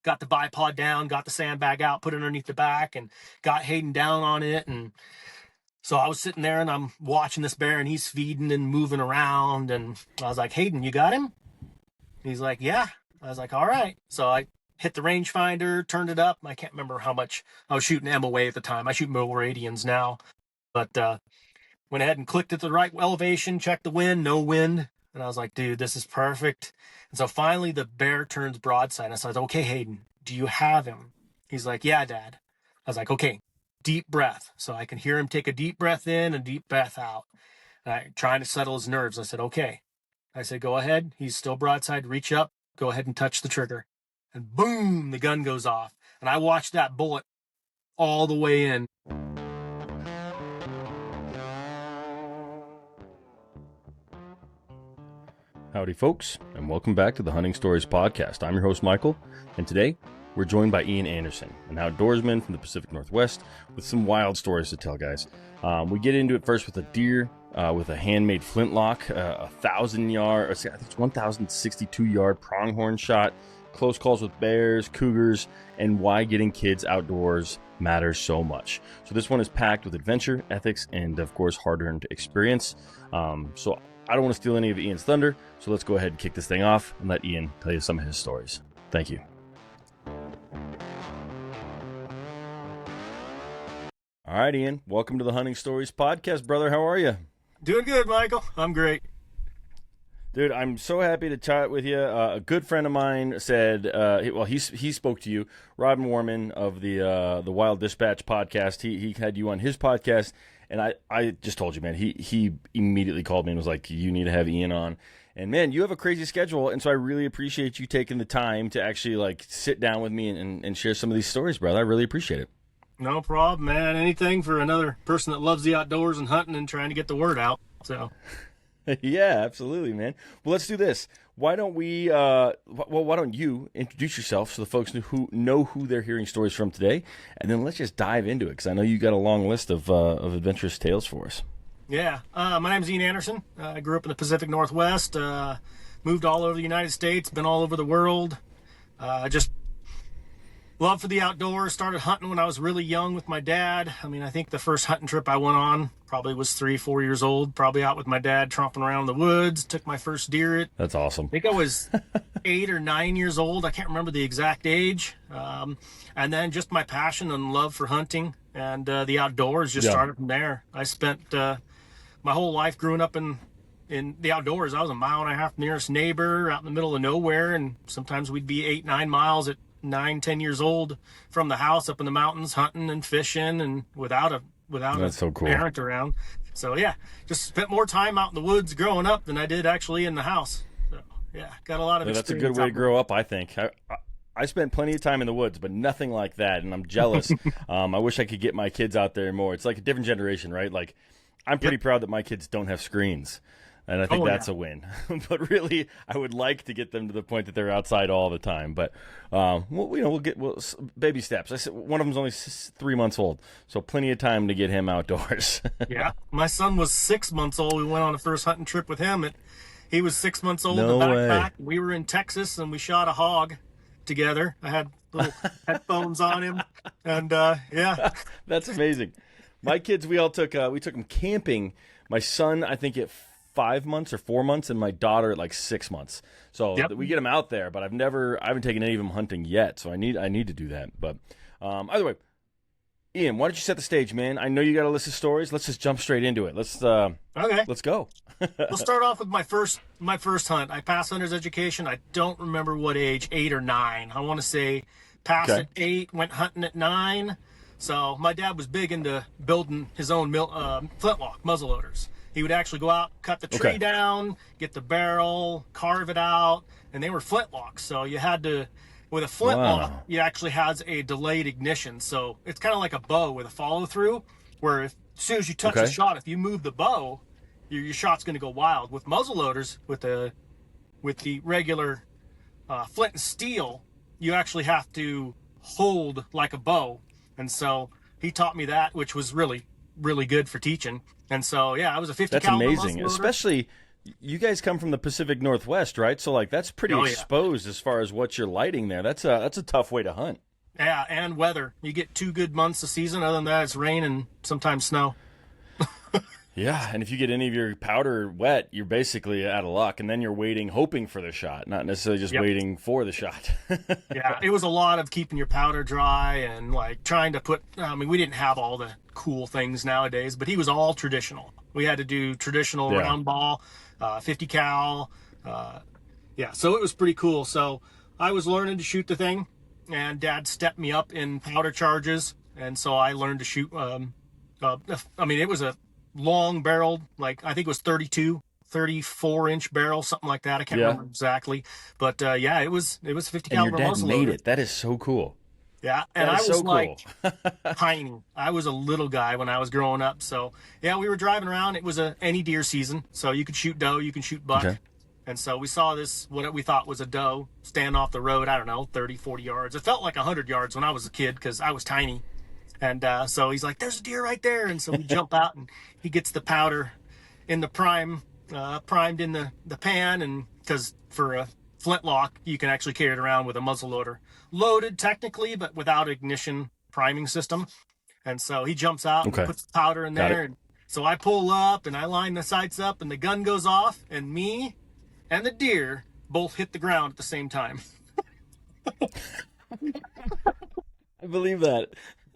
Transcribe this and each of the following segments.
got the bipod down, got the sandbag out, put it underneath the back, and got Hayden down on it. And so I was sitting there and I'm watching this bear, and he's feeding and moving around. And I was like, Hayden, you got him? He's like, yeah. I was like, all right. So I hit the rangefinder, turned it up. I can't remember how much I was shooting MOA at the time. I shoot Milradians now, but went ahead and clicked at the right elevation, checked the wind, no wind. And I was like, dude, this is perfect. And so finally the bear turns broadside. I said, okay, Hayden, do you have him? He's like, yeah, Dad. I was like, okay, deep breath. So I can hear him take a deep breath in and deep breath out. And I trying to settle his nerves. I said, okay. I said, go ahead. He's still broadside. Reach up. Go ahead and touch the trigger. And boom, the gun goes off. And I watched that bullet all the way in. Howdy folks, and welcome back to the Hunting Stories Podcast. I'm your host Michael, and today we're joined by Ean Anderson, an outdoorsman from the Pacific Northwest with some wild stories to tell, guys. We get into it first with a deer with a handmade flintlock, 1,062 yard pronghorn shot, close calls with bears, cougars, and why getting kids outdoors matters so much. So this one is packed with adventure, ethics, and of course hard-earned experience. So I don't want to steal any of Ian's thunder, so let's go ahead and kick this thing off and let Ian tell you some of his stories. Thank you. All right, Ian, welcome to the Hunting Stories Podcast, brother. How are you? Doing good, Michael. I'm great. Dude, I'm so happy to chat with you. A good friend of mine said, he spoke to you, Robin Warman of the Wild Dispatch podcast. He had you on his podcast, and I just told you, man, he immediately called me and was like, you need to have Ian on. And man, you have a crazy schedule, and so I really appreciate you taking the time to actually like sit down with me and share some of these stories, brother. I really appreciate it. No problem, man. Anything for another person that loves the outdoors and hunting and trying to get the word out. So, yeah, absolutely, man. Well, let's do this. Why don't we? Why don't you introduce yourself so the folks who know who they're hearing stories from today, and then let's just dive into it because I know you got a long list of adventurous tales for us. Yeah, my name's Ean Anderson. I grew up in the Pacific Northwest. Moved all over the United States. Been all over the world. Just love for the outdoors. Started hunting when I was really young with my dad. I mean, I think the first hunting trip I went on probably was 3-4 years old. Probably out with my dad tromping around the woods. Took my first deer. That's awesome. I think I was 8 or 9 years old. I can't remember the exact age. And then just my passion and love for hunting and the outdoors just started from there. I spent my whole life growing up in the outdoors. I was a mile and a half nearest neighbor out in the middle of nowhere. And sometimes we'd be 8-9 miles at 9-10 years old from the house up in the mountains hunting and fishing and without That's so cool. parent around. So yeah, just spent more time out in the woods growing up than I did actually in the house. So yeah, got a lot of experience. That's a good way to grow up, I think. I spent plenty of time in the woods, but nothing like that, and I'm jealous. I wish I could get my kids out there more. It's like a different generation, right? Like I'm pretty proud that my kids don't have screens. And I think that's a win. But really, I would like to get them to the point that they're outside all the time. But we'll get baby steps. I said one of them's only 3 months old, so plenty of time to get him outdoors. Yeah, my son was 6 months old. We went on a first hunting trip with him. He was 6 months old. No in the backpack. way. We were in Texas and we shot a hog together. I had little headphones on him, and yeah, that's amazing. My kids, we took them camping. My son, I think at 5 months or 4 months, and my daughter at like 6 months. So we get them out there, but I haven't taken any of them hunting yet. So I need to do that. But either way, Ian, why don't you set the stage, man? I know you got a list of stories. Let's just jump straight into it. Let's go. We'll start off with my first hunt. I passed hunter's education. I don't remember what age, 8 or 9. I want to say passed at 8, went hunting at 9. So my dad was big into building his own flintlock muzzleloaders. He would actually go out, cut the tree down, get the barrel, carve it out, and they were flintlocks. So you had to, with a flintlock, it actually has a delayed ignition. So it's kind of like a bow with a follow through, where as soon as you touch the shot, if you move the bow, your shot's going to go wild. With muzzleloaders, with the regular flint and steel, you actually have to hold like a bow. And so he taught me that, which was really, really good for teaching. And so, yeah, I was a 50 That's caliber amazing, muzzleloader. especially you guys come from the Pacific Northwest, right? So like that's pretty Oh yeah. exposed as far as what you're lighting there. That's a tough way to hunt. Yeah, and weather. You get 2 good months a season. Other than that, it's rain and sometimes snow. Yeah, and if you get any of your powder wet, you're basically out of luck, and then you're waiting, hoping for the shot, not necessarily just Yep. waiting for the shot. Yeah, it was a lot of keeping your powder dry and like trying to put. I mean, we didn't have all the cool things nowadays, but he was all traditional. We had to do traditional Yeah. round ball, 50 cal. Yeah, so it was pretty cool. So I was learning to shoot the thing, and Dad stepped me up in powder charges, and so I learned to shoot. I mean, it was a long barreled, like I think it was 34-inch barrel, something like that. I can't Yeah. remember exactly, but yeah, it was 50 And your caliber dad muzzle made loader. it. That is so cool. Yeah, and That I is was so like cool. tiny. I was a little guy when I was growing up. So yeah, we were driving around. It was any deer season, so you could shoot doe, you can shoot buck. Okay. And so we saw this, what we thought was a doe, stand off the road, I don't know, 30, 40 yards. It felt like 100 yards when I was a kid because I was tiny. And so he's like, there's a deer right there. And so we jump out and he gets the powder in the primed in the pan. And because for a flintlock, you can actually carry it around with a muzzle loader. Loaded technically, but without ignition priming system. And so he jumps out Okay. and puts the powder in Got there. it. And so I pull up and I line the sights up and the gun goes off and me and the deer both hit the ground at the same time. I believe that.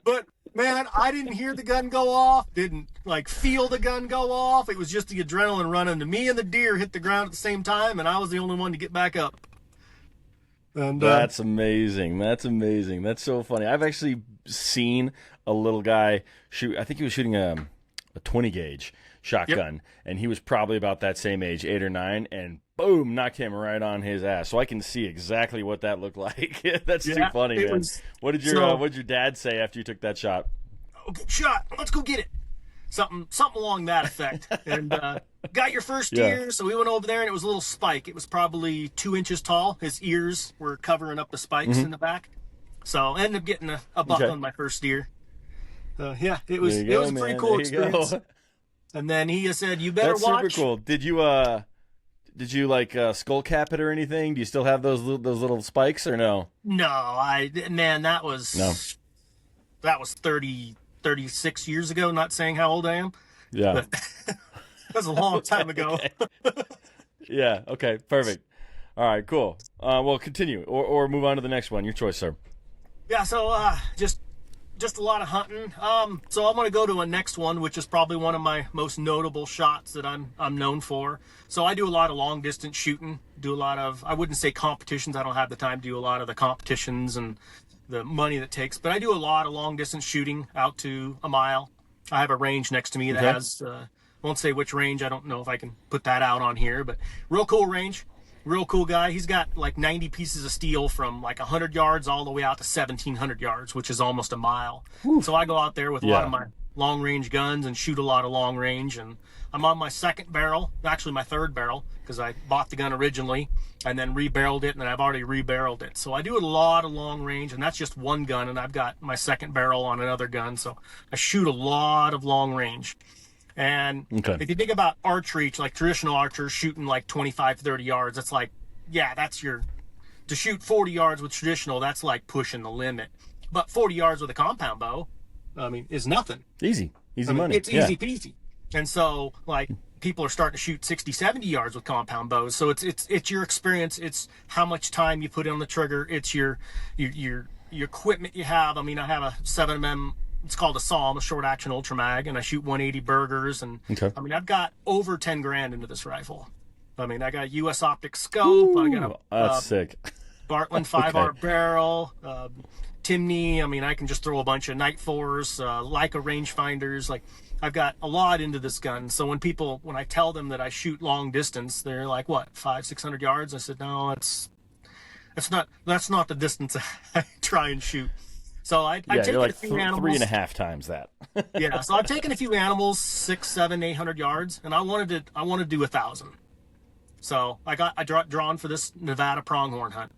But man, I didn't hear the gun go off, didn't like feel the gun go off. It was just the adrenaline running. To me and the deer hit the ground at the same time, and I was the only one to get back up. And That's amazing. That's amazing. That's so funny. I've actually seen a little guy shoot. I think he was shooting a 20 gauge shotgun, and he was probably about that same age, 8 or 9, and boom, knocked him right on his ass. So I can see exactly what that looked like. That's too Yeah, funny, it man. was- What did your dad say after you took that shot? oh, good shot. Let's go get it. Something along that effect. And got your first Yeah. deer. So we went over there, and it was a little spike. It was probably 2 inches tall. His ears were covering up the spikes in the back. So I ended up getting a buck Okay. on my first deer. Yeah, it was There you go, a pretty man. cool There you go. experience. And then he said, "You better That's watch." super cool. Did you like skull cap it or anything? Do you still have those little spikes or no? No, man, that was No. 36 years ago. Not saying how old I am, Yeah. but that was a long time ago. Yeah. Okay. Perfect. All right. Cool. Well, continue or move on to the next one. Your choice, sir. Yeah, so just a lot of hunting. So I'm gonna go to a next one, which is probably one of my most notable shots that I'm known for. So I do a lot of long distance shooting. Do a lot of, I wouldn't say competitions. I don't have the time to do a lot of the competitions and the money that takes, but I do a lot of long distance shooting out to a mile. I have a range next to me that Okay. has, won't say which range. I don't know if I can put that out on here, but real cool range. Real cool guy. He's got like 90 pieces of steel from like 100 yards all the way out to 1,700 yards, which is almost a mile. So I go out there with a lot Yeah. of my long range guns and shoot a lot of long range. And I'm on my second barrel, actually my third barrel, because I bought the gun originally and then rebarreled it, and then I've already rebarreled it. So I do a lot of long range, and that's just one gun, and I've got my second barrel on another gun. So I shoot a lot of long range. And Okay. if you think about archery, like traditional archers shooting like 25, 30 yards, it's like, yeah, to shoot 40 yards with traditional, that's like pushing the limit. But 40 yards with a compound bow, I mean, is nothing. Easy I mean, money. it's Yeah. easy peasy. And so like people are starting to shoot 60, 70 yards with compound bows. So it's your experience. It's how much time you put on the trigger. It's your equipment you have. I mean, I have a 7mm, it's called a SAWM, a short action ultra mag, and I shoot 180 burgers. And Okay. I mean, I've got over 10 grand into this rifle. I mean, I got a US optic scope. I got That's a sick. Bartland 5R barrel, Timney. I mean, I can just throw a bunch of Night Force, Leica rangefinders. Like, I've got a lot into this gun. So when I tell them that I shoot long distance, they're like, what, 500-600 yards? I said, no, that's not the distance I try and shoot. So I've Yeah, taken you're like a few animals. 3.5 times that. Yeah, so I've taken a few animals, 600, 700, 800 yards, and I wanted to do 1,000. So I drawn for this Nevada pronghorn hunt,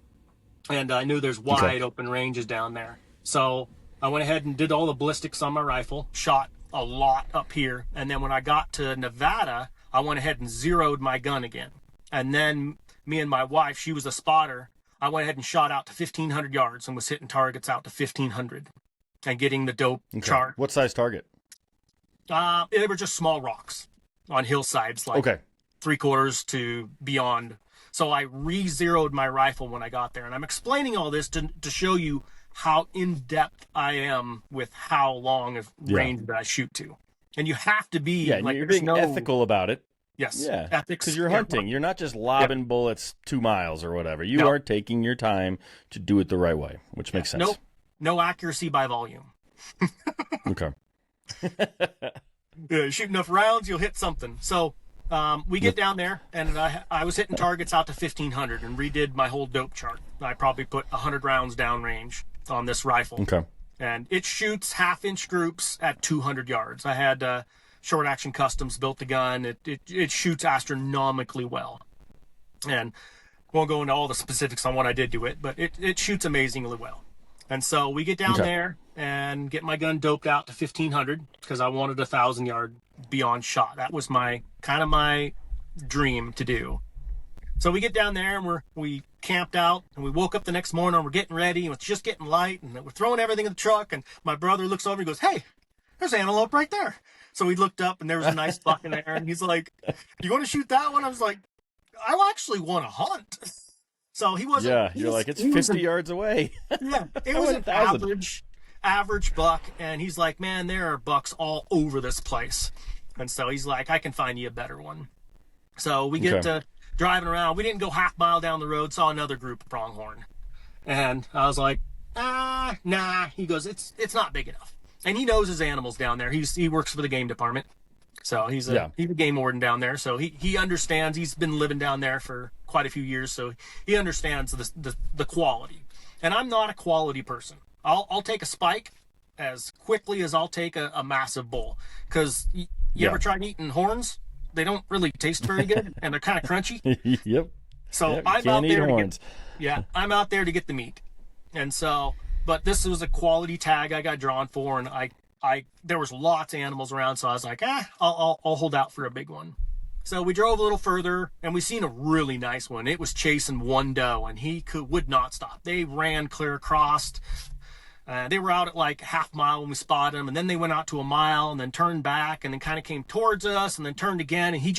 and I knew there's wide open ranges down there. So I went ahead and did all the ballistics on my rifle, shot a lot up here, and then when I got to Nevada, I went ahead and zeroed my gun again. And then me and my wife, she was a spotter, I went ahead and shot out to 1,500 yards and was hitting targets out to 1,500 and getting the dope chart. What size target? They were just small rocks on hillsides, like Okay. 3/4 to beyond. So I re-zeroed my rifle when I got there. And I'm explaining all this to show you how in-depth I am with how long of range that I shoot to. And you have to be... Yeah, like, you're being ethical about it. Yes. Yeah, Ethics. because you're hunting. You're not just lobbing bullets 2 miles or whatever. You are taking your time to do it the right way, which makes sense. No accuracy by volume. Okay. Shoot enough rounds, you'll hit something. So we get down there, and I was hitting targets out to 1,500 and redid my whole dope chart. I probably put 100 rounds downrange on this rifle. Okay. And it shoots half-inch groups at 200 yards. I had Short Action Customs built the gun. It shoots astronomically well. And won't go into all the specifics on what I did to it, but it shoots amazingly well. And so we get down there and get my gun doped out to 1,500 because I wanted 1,000-yard beyond shot. That was my dream to do. So we get down there and we camped out, and we woke up the next morning and we're getting ready, and it's just getting light, and we're throwing everything in the truck, and my brother looks over and goes, "Hey, there's antelope right there." So we looked up and there was a nice buck in there, and he's like, "Do you want to shoot that one?" I was like, "I actually want to hunt." So he wasn't. Yeah, you're like, it's 50 yards away. Yeah, it was an average buck, and he's like, "Man, there are bucks all over this place." And so he's like, "I can find you a better one." So we get to driving around. We didn't go half mile down the road, saw another group of pronghorn. And I was like, nah. He goes, it's not big enough. And he knows his animals down there. He works for the game department. So he's a game warden down there. So he understands. He's been living down there for quite a few years. So he understands the quality. And I'm not a quality person. I'll take a spike as quickly as I'll take a massive bull. Because you ever tried eating horns? They don't really taste very good, and they're kind of crunchy. Yep. So I'm out there I'm out there to get the meat. And so, but this was a quality tag I got drawn for, and there was lots of animals around, so I was like, I'll hold out for a big one. So we drove a little further, and we seen a really nice one. It was chasing one doe, and he would not stop. They ran clear across. They were out at like half mile when we spotted them, and then they went out to a mile and then turned back and then kind of came towards us and then turned again. And he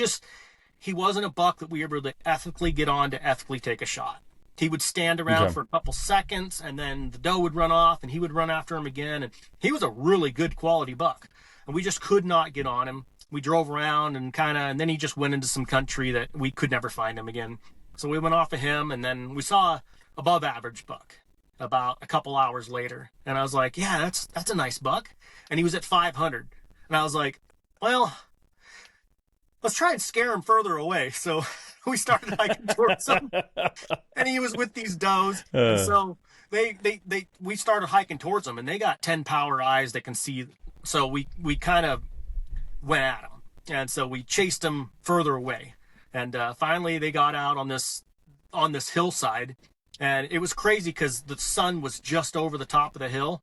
wasn't a buck that we were able to ethically get on to ethically take a shot. He would stand around for a couple seconds, and then the doe would run off and he would run after him again. And he was a really good quality buck, and we just could not get on him. We drove around and and then he just went into some country that we could never find him again. So we went off of him, and then we saw a above average buck about a couple hours later, and I was like, yeah, that's a nice buck. And he was at 500, and I was like, well, let's try and scare him further away. So we started hiking towards him, and he was with these does. And so we started hiking towards them, and they got 10 power eyes that can see. So we kind of went at them, and so we chased them further away, and finally they got out on this hillside. And it was crazy because the sun was just over the top of the hill.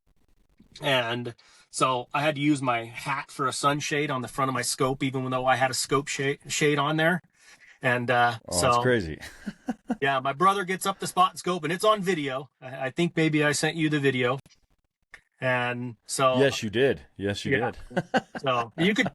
And so I had to use my hat for a sunshade on the front of my scope, even though I had a scope shade on there. And that's crazy. Yeah, my brother gets up the spot and scope, and it's on video. I think maybe I sent you the video. And so yes, you did. Yes, you did. So you could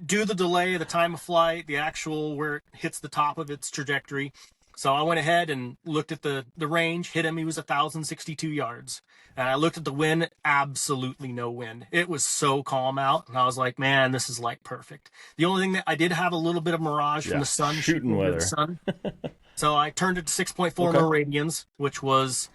do the delay, the time of flight, the actual where it hits the top of its trajectory. So I went ahead and looked at the range, hit him. He was 1,062 yards. And I looked at the wind, absolutely no wind. It was so calm out. And I was like, man, this is like perfect. The only thing that I did have a little bit of mirage from the sun. Shooting weather. The sun. So I turned it to 6.4 meridians, which was,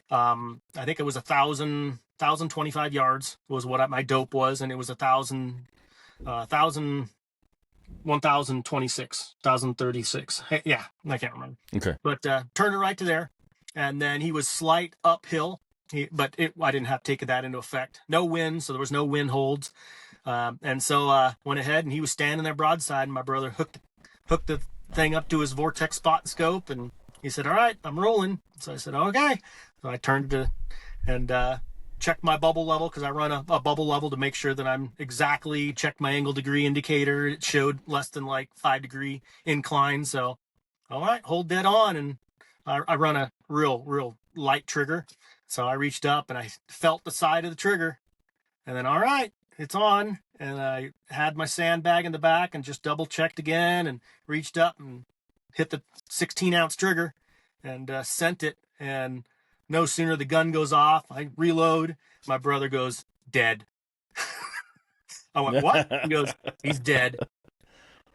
I think it was 1,025 yards was what my dope was. And it was 1,026, 1,036. Yeah, I can't remember. Okay. But turned it right to there. And then he was slight uphill. But I didn't have to take that into effect. No wind, so there was no wind holds. And so went ahead, and he was standing there broadside, and my brother hooked the thing up to his vortex spot and scope, and he said, all right, I'm rolling. So I said, okay. So I turned to and checked my bubble level because I run a bubble level to make sure that I'm exactly, checked my angle degree indicator. It showed less than like 5-degree incline. So, all right, hold dead on. And I run a real light trigger. So I reached up and I felt the side of the trigger. And then, all right, it's on. And I had my sandbag in the back and just double checked again and reached up and hit the 16-ounce trigger and sent it. And no sooner the gun goes off, I reload. My brother goes, dead. I went, what? He goes, he's dead.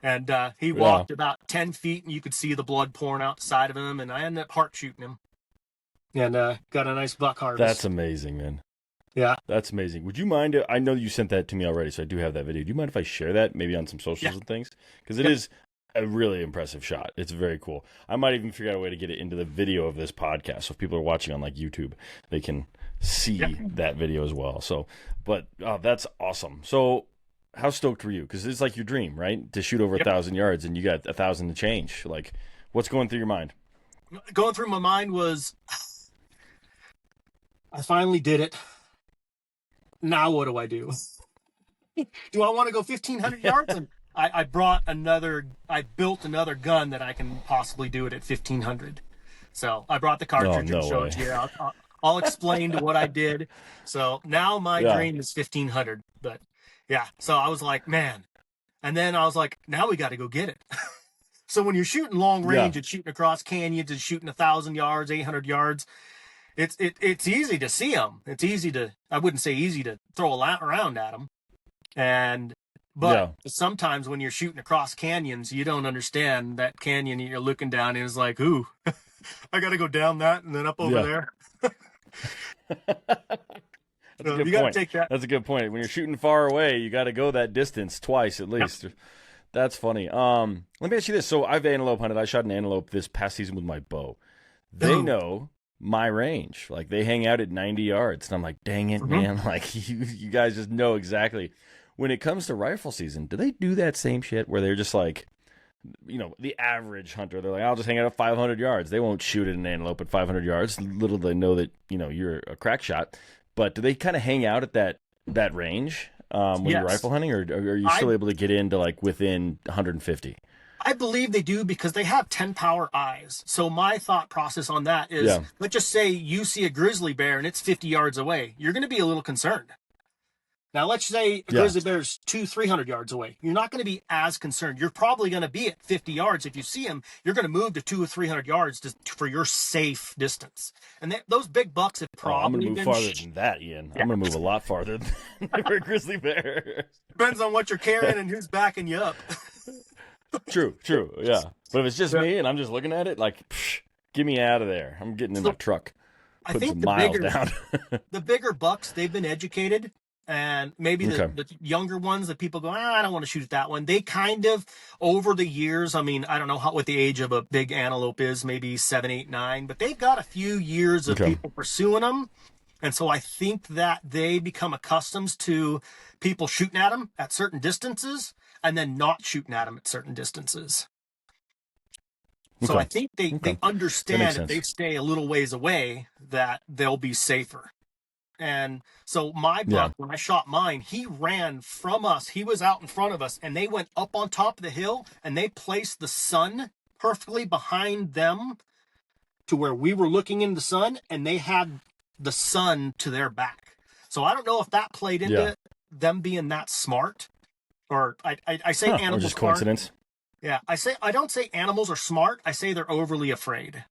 And he walked about 10 feet and you could see the blood pouring out the side of him. And I ended up heart shooting him and got a nice buck harvest. That's amazing, man. Yeah. That's amazing. Would you mind? I know you sent that to me already, so I do have that video. Do you mind if I share that maybe on some socials and things? Because it is a really impressive shot. It's very cool. I might even figure out a way to get it into the video of this podcast. So if people are watching on like YouTube, they can see that video as well. So, but that's awesome. So how stoked were you? Because it's like your dream, right? To shoot over 1,000 yards and you got 1,000 to change. Like, what's going through your mind? Going through my mind was, I finally did it. Now what do I do? Do I want to go 1,500 yards? And I built another gun that I can possibly do it at 1,500. So I brought the cartridge and showed you. I'll explain to what I did. So now my dream is 1,500. But yeah, so I was like, man. And then I was like, now we got to go get it. So when you're shooting long range and shooting across canyons and shooting 1,000 yards, 800 yards, it's easy to see them. It's easy to, I wouldn't say easy to throw a lot around at them. But sometimes when you're shooting across canyons, you don't understand that canyon you're looking down and it's like, ooh, I got to go down that and then up over there. That's a good point. Take that. That's a good point. When you're shooting far away, you got to go that distance twice at least. That's funny. Let me ask you this. So I've antelope hunted. I shot an antelope this past season with my bow. They know my range. Like they hang out at 90 yards. And I'm like, dang it, man. Like you guys just know exactly. When it comes to rifle season, do they do that same shit where they're just like, you know, the average hunter, they're like, I'll just hang out at 500 yards. They won't shoot at an antelope at 500 yards. Little they know that, you know, you're a crack shot. But do they kind of hang out at that range when you're rifle hunting, or are you still able to get into like within 150? I believe they do because they have 10 power eyes. So my thought process on that is, let's just say you see a grizzly bear and it's 50 yards away. You're going to be a little concerned. Now, let's say a grizzly bear's 200-300 yards away. You're not going to be as concerned. You're probably going to be at 50 yards. If you see him, you're going to move to 200 or 300 yards for your safe distance. And those big bucks have probably I'm going to move farther than that, Ian. I'm going to move a lot farther than a grizzly bear. Depends on what you're carrying and who's backing you up. True, yeah. But if it's just me and I'm just looking at it, like, get me out of there. I'm getting in my truck. I think the bigger bucks, they've been educated. And maybe the younger ones that people go, I don't want to shoot at that one. They kind of, over the years, I mean, I don't know what the age of a big antelope is, maybe 7, 8, 9, but they've got a few years of people pursuing them. And so I think that they become accustomed to people shooting at them at certain distances and then not shooting at them at certain distances. So I think they understand if they stay a little ways away that they'll be safer. And so my buck, when I shot mine, he ran from us. He was out in front of us, and they went up on top of the hill, and they placed the sun perfectly behind them to where we were looking in the sun, and they had the sun to their back. So I don't know if that played into them being that smart, or I say animals or just smart. Coincidence. Yeah, I don't say animals are smart. I say they're overly afraid,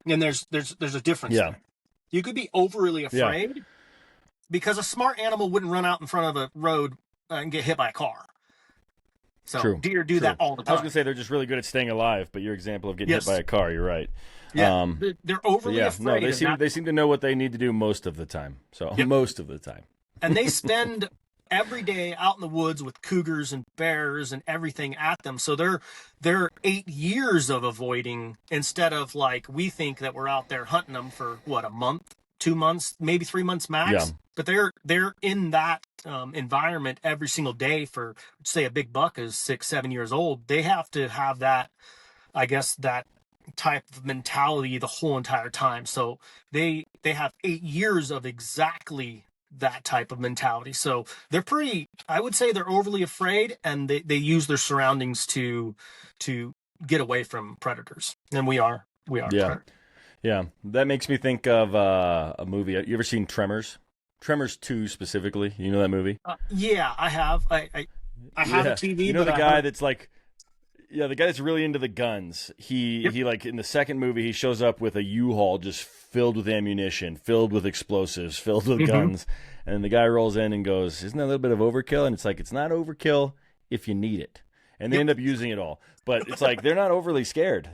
and there's a difference. Yeah. You could be overly afraid because a smart animal wouldn't run out in front of a road and get hit by a car. So deer do that all the time. I was going to say they're just really good at staying alive, but your example of getting hit by a car, you're right. Yeah, they're overly afraid. No, they seem to know what they need to do most of the time. So most of the time. And they spend every day out in the woods with cougars and bears and everything at them. So they're 8 years of avoiding instead of like we think that we're out there hunting them for what, a month, 2 months, maybe 3 months max. Yeah. But they're in that environment every single day for, say, a big buck is 6, 7 years old. They have to have that, I guess, that type of mentality the whole entire time. So they have 8 years of exactly that type of mentality. So they're pretty, I would say they're overly afraid, and they use their surroundings to get away from predators. And we are Yeah. predators. Yeah. That makes me think of a movie. You ever seen Tremors? Tremors 2 specifically. You know that movie? Yeah, I have. I have a Yeah. TV, You know but the I guy heard. that's like, yeah, the guy that's really into the guns. Yep. He like in the second movie he shows up with a U-Haul just filled with ammunition, filled with explosives, filled with Hmm. guns, and the guy rolls in and goes, "Isn't that a little bit of overkill?" And it's like, it's not overkill if you need it, and they Yep. end up using it all. But it's like they're not overly scared.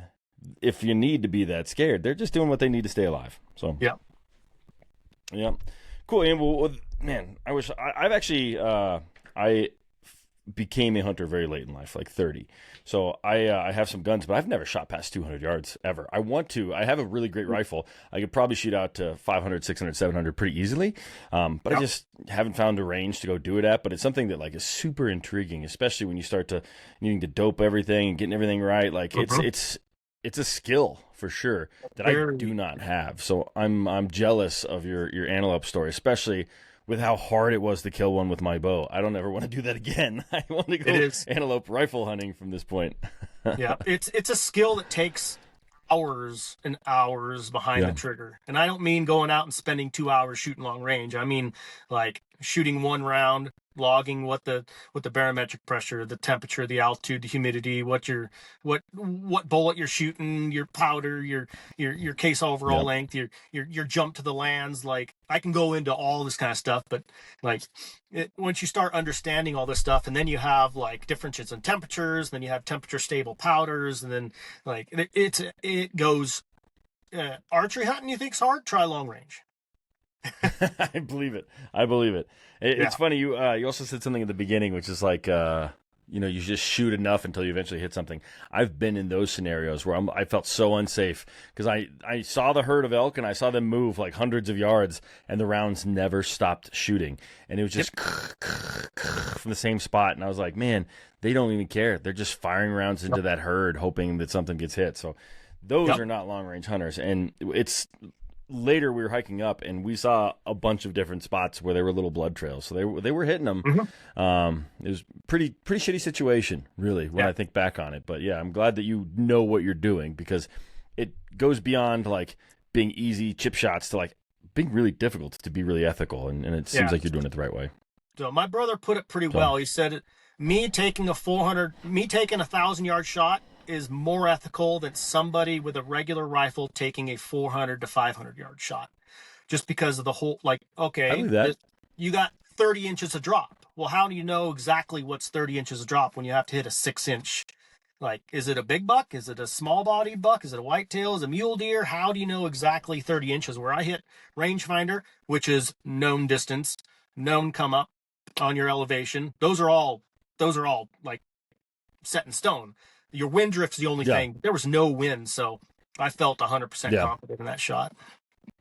If you need to be that scared, they're just doing what they need to stay alive. So Yep. yeah, cool. And man, I wish I've actually I became a hunter very late in life, like 30. So I have some guns, but I've never shot past 200 yards ever. I want to. I have a really great rifle. I could probably shoot out to 500, 600, 700 pretty easily. But I Yep. just haven't found a range to go do it at. But it's something that like is super intriguing, especially when you start to needing to dope everything and getting everything right. Like Mhm. it's a skill for sure that I do Very. not have. So I'm jealous of your antelope story, especially with how hard it was to kill one with my bow. I don't ever want to do that again. I want to It go is. antelope rifle hunting from this point. Yeah, it's a skill that takes hours and hours behind the Yeah. trigger. And I don't mean going out and spending 2 hours shooting long range. I mean like shooting one round, logging what the barometric pressure, the temperature, the altitude, the humidity, what bullet you're shooting, your powder, your case overall Yep. length, your jump to the lands. Like I can go into all this kind of stuff, but like once you start understanding all this stuff, and then you have like differences in temperatures, then you have temperature stable powders, and then like it goes. Archery hunting, you think's hard? Try long range. I believe it. I believe it. Yeah. It's funny. You also said something at the beginning, which is like you just shoot enough until you eventually hit something. I've been in those scenarios where I felt so unsafe because I saw the herd of elk and I saw them move like hundreds of yards and the rounds never stopped shooting, and it was Yep. just from the same spot, and I was like, man, they don't even care. They're just firing rounds into Yep. that herd, hoping that something gets hit. So those Yep. are not long range hunters, and it's later we were hiking up and we saw a bunch of different spots where there were little blood trails, so they were hitting them. Mhm. It was pretty shitty situation, really, when Yeah. I think back on it. But yeah, I'm glad that you know what you're doing because it goes beyond like being easy chip shots to like being really difficult to be really ethical, and it seems Yeah. like you're doing it the right way. So my brother put it pretty So well. He said, me taking a 1,000 yard shot is more ethical than somebody with a regular rifle taking a 400 to 500 yard shot. Just because of the whole, like, I okay, believe that. you got 30 inches of drop. Well, how do you know exactly what's 30 inches of drop when you have to hit a 6 inch? Like, is it a big buck? Is it a small bodied buck? Is it a whitetail? Is it a mule deer? How do you know exactly 30 inches? Where I hit rangefinder, which is known distance, known come up on your elevation. Those are all like set in stone. Your wind drift's the only Yeah, thing. There was no wind, so I felt 100% yeah, confident in that shot.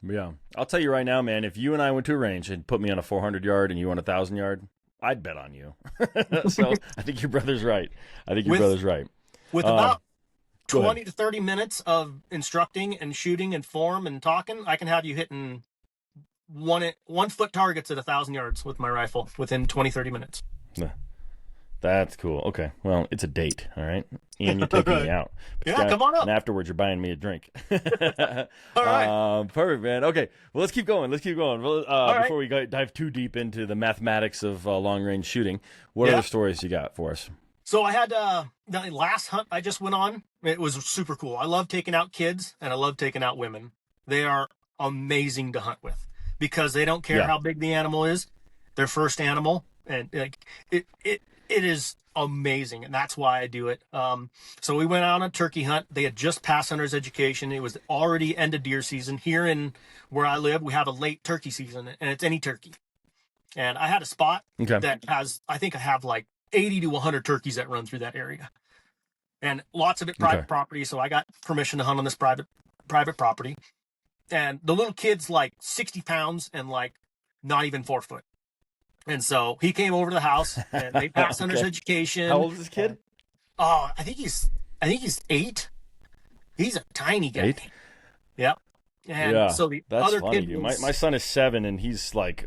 yeah. I'll tell you right now, man. If you and I went to a range and put me on a 400 yard and you on a 1,000 yard, I'd bet on you. So I think your brother's right. I think your with brother's right. with Um, about Go ahead. 20 to 30 minutes of instructing and shooting and form and talking, I can have you hitting 1 foot targets at 1,000 yards with my rifle within 20, 30 minutes. Yeah. That's cool. Okay. Well, it's a date, all right? Ian, you're taking me Right. out. But Yeah, come on and up. afterwards, you're buying me a drink. All right. Perfect, man. Okay. Well, let's keep going. Let's keep going. Well, All right. before we dive too deep into the mathematics of long range shooting, what Yeah. other stories you got for us? So I had the last hunt I just went on. It was super cool. I love taking out kids and I love taking out women. They are amazing to hunt with because they don't care Yeah. how big the animal is. Their first animal, and like it is amazing, and that's why I do it. So we went out on a turkey hunt. They had just passed hunter's education. It was already end of deer season here in where I live. We have a late turkey season, and it's any turkey. And I had a spot Okay. that has, I think I have like 80 to 100 turkeys that run through that area, and lots of it private Okay. property. So I got permission to hunt on this private property. And the little kid's like 60 pounds and like not even 4 foot. And so he came over to the house and they passed hunter's Okay. education. How old is this kid? Oh, I think he's 8. He's a tiny guy. 8? Yep. And Yeah, so the that's other funny, kid dude. was, My son is 7, and he's like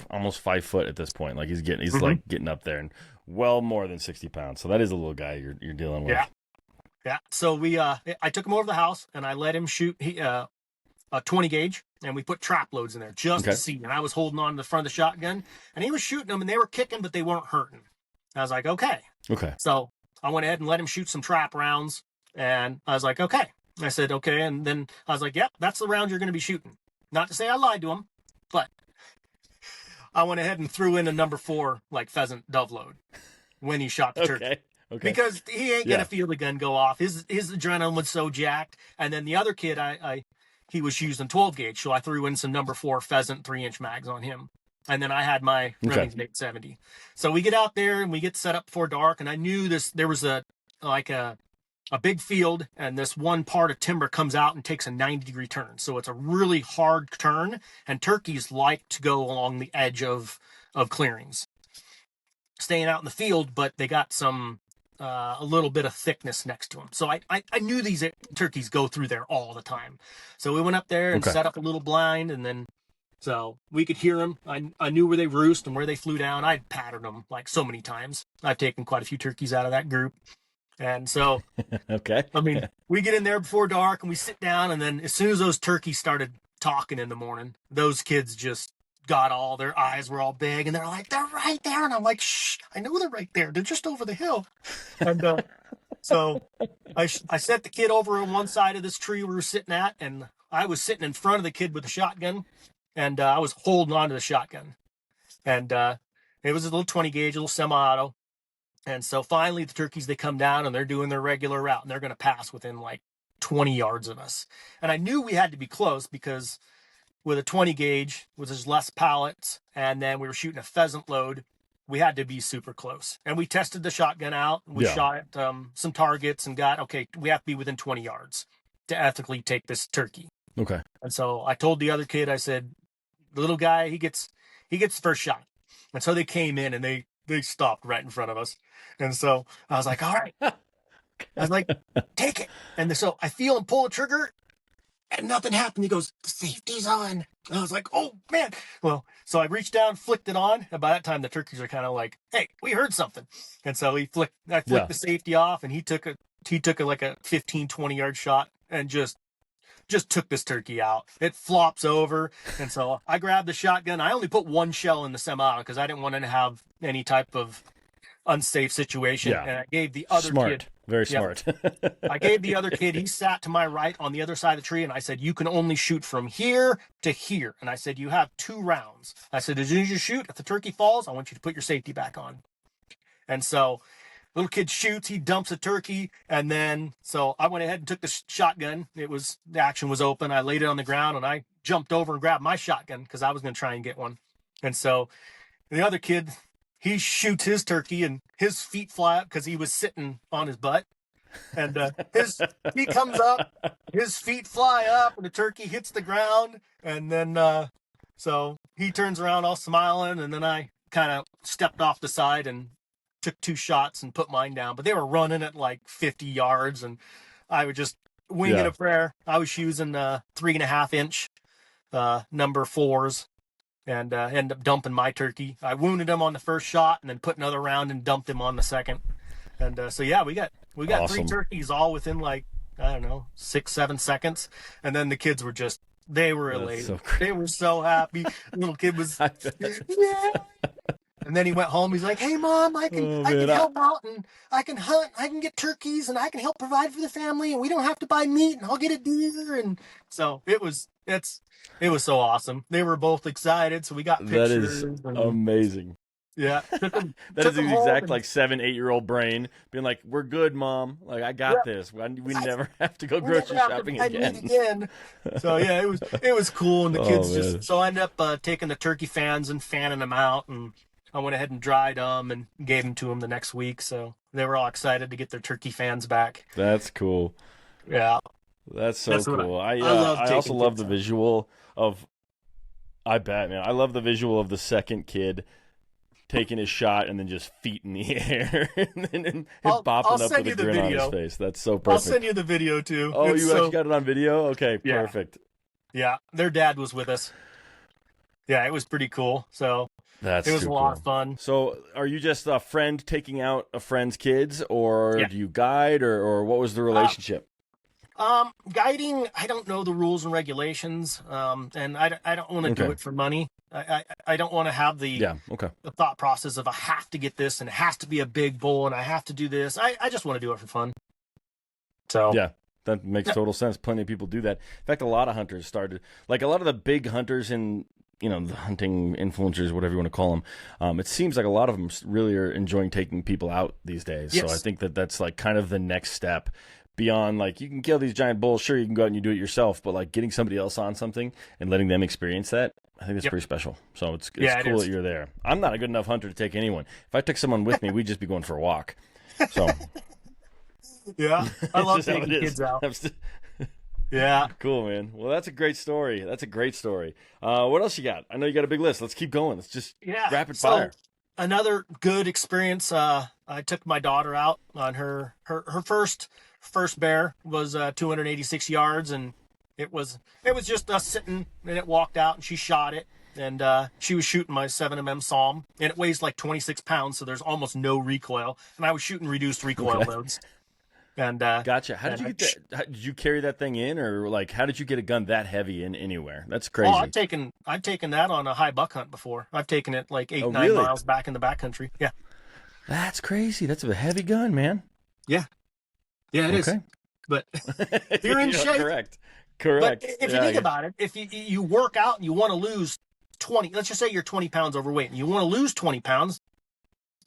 almost 5 foot at this point. Like he's Mhm. like getting up there and well more than 60 pounds. So that is a little guy you're dealing with. Yeah. Yeah. So I took him over to the house and I let him shoot a 20 gauge, and we put trap loads in there just to Okay. see. And I was holding on to the front of the shotgun, and he was shooting them, and they were kicking, but they weren't hurting. I was like, okay. Okay. So I went ahead and let him shoot some trap rounds, and I was like, okay. I said, okay. And then I was like, yep, that's the round you're going to be shooting. Not to say I lied to him, but I went ahead and threw in a number 4, like pheasant dove load when he shot the turkey. Okay. Okay. Because he ain't gonna feel the gun go off. His adrenaline was so jacked. And then the other kid, he was using 12 gauge, so I threw in some number 4 pheasant 3-inch mags on him. And then I had my Remington 870. So we get out there and we get set up before dark. And I knew there was a big field, and this one part of timber comes out and takes a 90-degree turn. So it's a really hard turn, and turkeys like to go along the edge of clearings, staying out in the field, but they got some a little bit of thickness next to them. So I knew these turkeys go through there all the time. So we went up there and set up a little blind, and then so we could hear them. I knew where they roost and where they flew down. I'd patterned them like so many times. I've taken quite a few turkeys out of that group. And so, Okay. I mean, we get in there before dark and we sit down, and then as soon as those turkeys started talking in the morning, those kids just got all, their eyes were all big, and they're like, they're right there. And I'm like, shh, I know they're right there. They're just over the hill. And so I set the kid over on one side of this tree we were sitting at, and I was sitting in front of the kid with the shotgun, and I was holding on to the shotgun. And it was a little 20 gauge, a little semi-auto. And so finally the turkeys, they come down and they're doing their regular route, and they're going to pass within like 20 yards of us. And I knew we had to be close because with a 20 gauge, which is less pallets, and then we were shooting a pheasant load, we had to be super close. And we tested the shotgun out. We shot some targets and got, okay, we have to be within 20 yards to ethically take this turkey. Okay. And so I told the other kid, I said, the little guy, he gets the first shot. And so they came in and they stopped right in front of us. And so I was like, all right. I was like, take it. And so I feel him pull the trigger, and nothing happened. He goes, the safety's on. And I was like, oh, man. Well, so I reached down, flicked it on. And by that time, the turkeys are kind of like, hey, we heard something. And so I flicked the safety off, and he took like a 15, 20-yard shot and just took this turkey out. It flops over. And so I grabbed the shotgun. I only put one shell in the semi-auto because I didn't want to have any type of unsafe situation. And I gave the other kid. Very smart. I gave the other kid, he sat to my right on the other side of the tree, and I said, you can only shoot from here to here. And I said, you have 2 rounds. I said, as soon as you shoot, if the turkey falls, I want you to put your safety back on. And so little kid shoots, he dumps a turkey, and then so I went ahead and took the shotgun. The action was open. I laid it on the ground, and I jumped over and grabbed my shotgun because I was going to try and get one. And so the other kid, he shoots his turkey, and his feet fly up because he was sitting on his butt. And he comes up, his feet fly up, and the turkey hits the ground. And then so he turns around all smiling, and then I kind of stepped off the side and took 2 shots and put mine down. But they were running at like 50 yards, and I was just winging a prayer. I was using 3.5-inch number 4s. And ended up dumping my turkey. I wounded him on the first shot, and then put another round and dumped him on the second. And so we got Awesome. 3 turkeys all within like, I don't know, 6-7 seconds. And then the kids were they were elated. So they were so happy. The little kid was yeah. And then he went home. He's like, hey, Mom, I can help out, and I can hunt. I can get turkeys, and I can help provide for the family, and we don't have to buy meat, and I'll get a deer. And so it was so awesome. They were both excited, so we got pictures. That is amazing. Yeah. That is the exact like 7-8-year-old brain being like, we're good, Mom. Like, I got this. We never have to go grocery shopping again. So yeah, it was cool. And the kids so I ended up taking the turkey fans and fanning them out, and I went ahead and dried them and gave them to them the next week. So they were all excited to get their turkey fans back. That's cool. Yeah. That's cool. I love also love the visual of, I bet, man. I love the visual of the second kid taking his shot and then just feet in the air and then him I'll bopping up send with you a the grin on his video. face. That's so I'll perfect. send you the video too. Oh, It's you actually got it on video? Okay, Yeah. perfect. Yeah, their dad was with us. Yeah, it was pretty cool. So That's it was too a lot cool. of fun. So, are you just a friend taking out a friend's kids, or Yeah. do you guide, or what was the relationship? Guiding, I don't know the rules and regulations, and I don't want to do Okay. it for money. I don't want to have Yeah. Okay. the thought process of I have to get this and it has to be a big bull and I have to do this. I just want to do it for fun. So Yeah, that makes yeah. total sense. Plenty of people do that. In fact, a lot of hunters started, like a lot of the big hunters in, the hunting influencers, whatever you want to call them. It seems like a lot of them really are enjoying taking people out these days. Yes. So I think that's like kind of the next step beyond, like, you can kill these giant bulls. Sure, you can go out and you do it yourself, but like getting somebody else on something and letting them experience that, I think that's pretty special. So it's Yeah, it cool is. that you're there. I'm not a good enough hunter to take anyone. If I took someone with me, we'd just be going for a walk. So Yeah, I it's love just how taking it is. kids out. I'm still- Yeah. Cool, man. Well, that's a great story. That's a great story. What else you got? I know you got a big list. Let's keep going. Let's just Yeah. rapid So fire. another good experience. I took my daughter out on her first bear was 286 yards, and it was just us sitting, and it walked out, and she shot it, and she was shooting my 7mm Psalm, and it weighs like 26 pounds, so there's almost no recoil, and I was shooting reduced recoil Okay. loads. And Gotcha. How did you get that? How, did you carry that thing in, or like how did you get a gun that heavy in anywhere? That's crazy. Oh, I've taken that on a high buck hunt before. I've taken it like 9 really? miles back in the backcountry. Yeah. That's crazy. That's a heavy gun, man. Yeah. Yeah, it is. Okay. But you're in shape. Correct. But if you think about it, if you work out and you want to lose 20, let's just say you're 20 pounds overweight and you want to lose 20 pounds,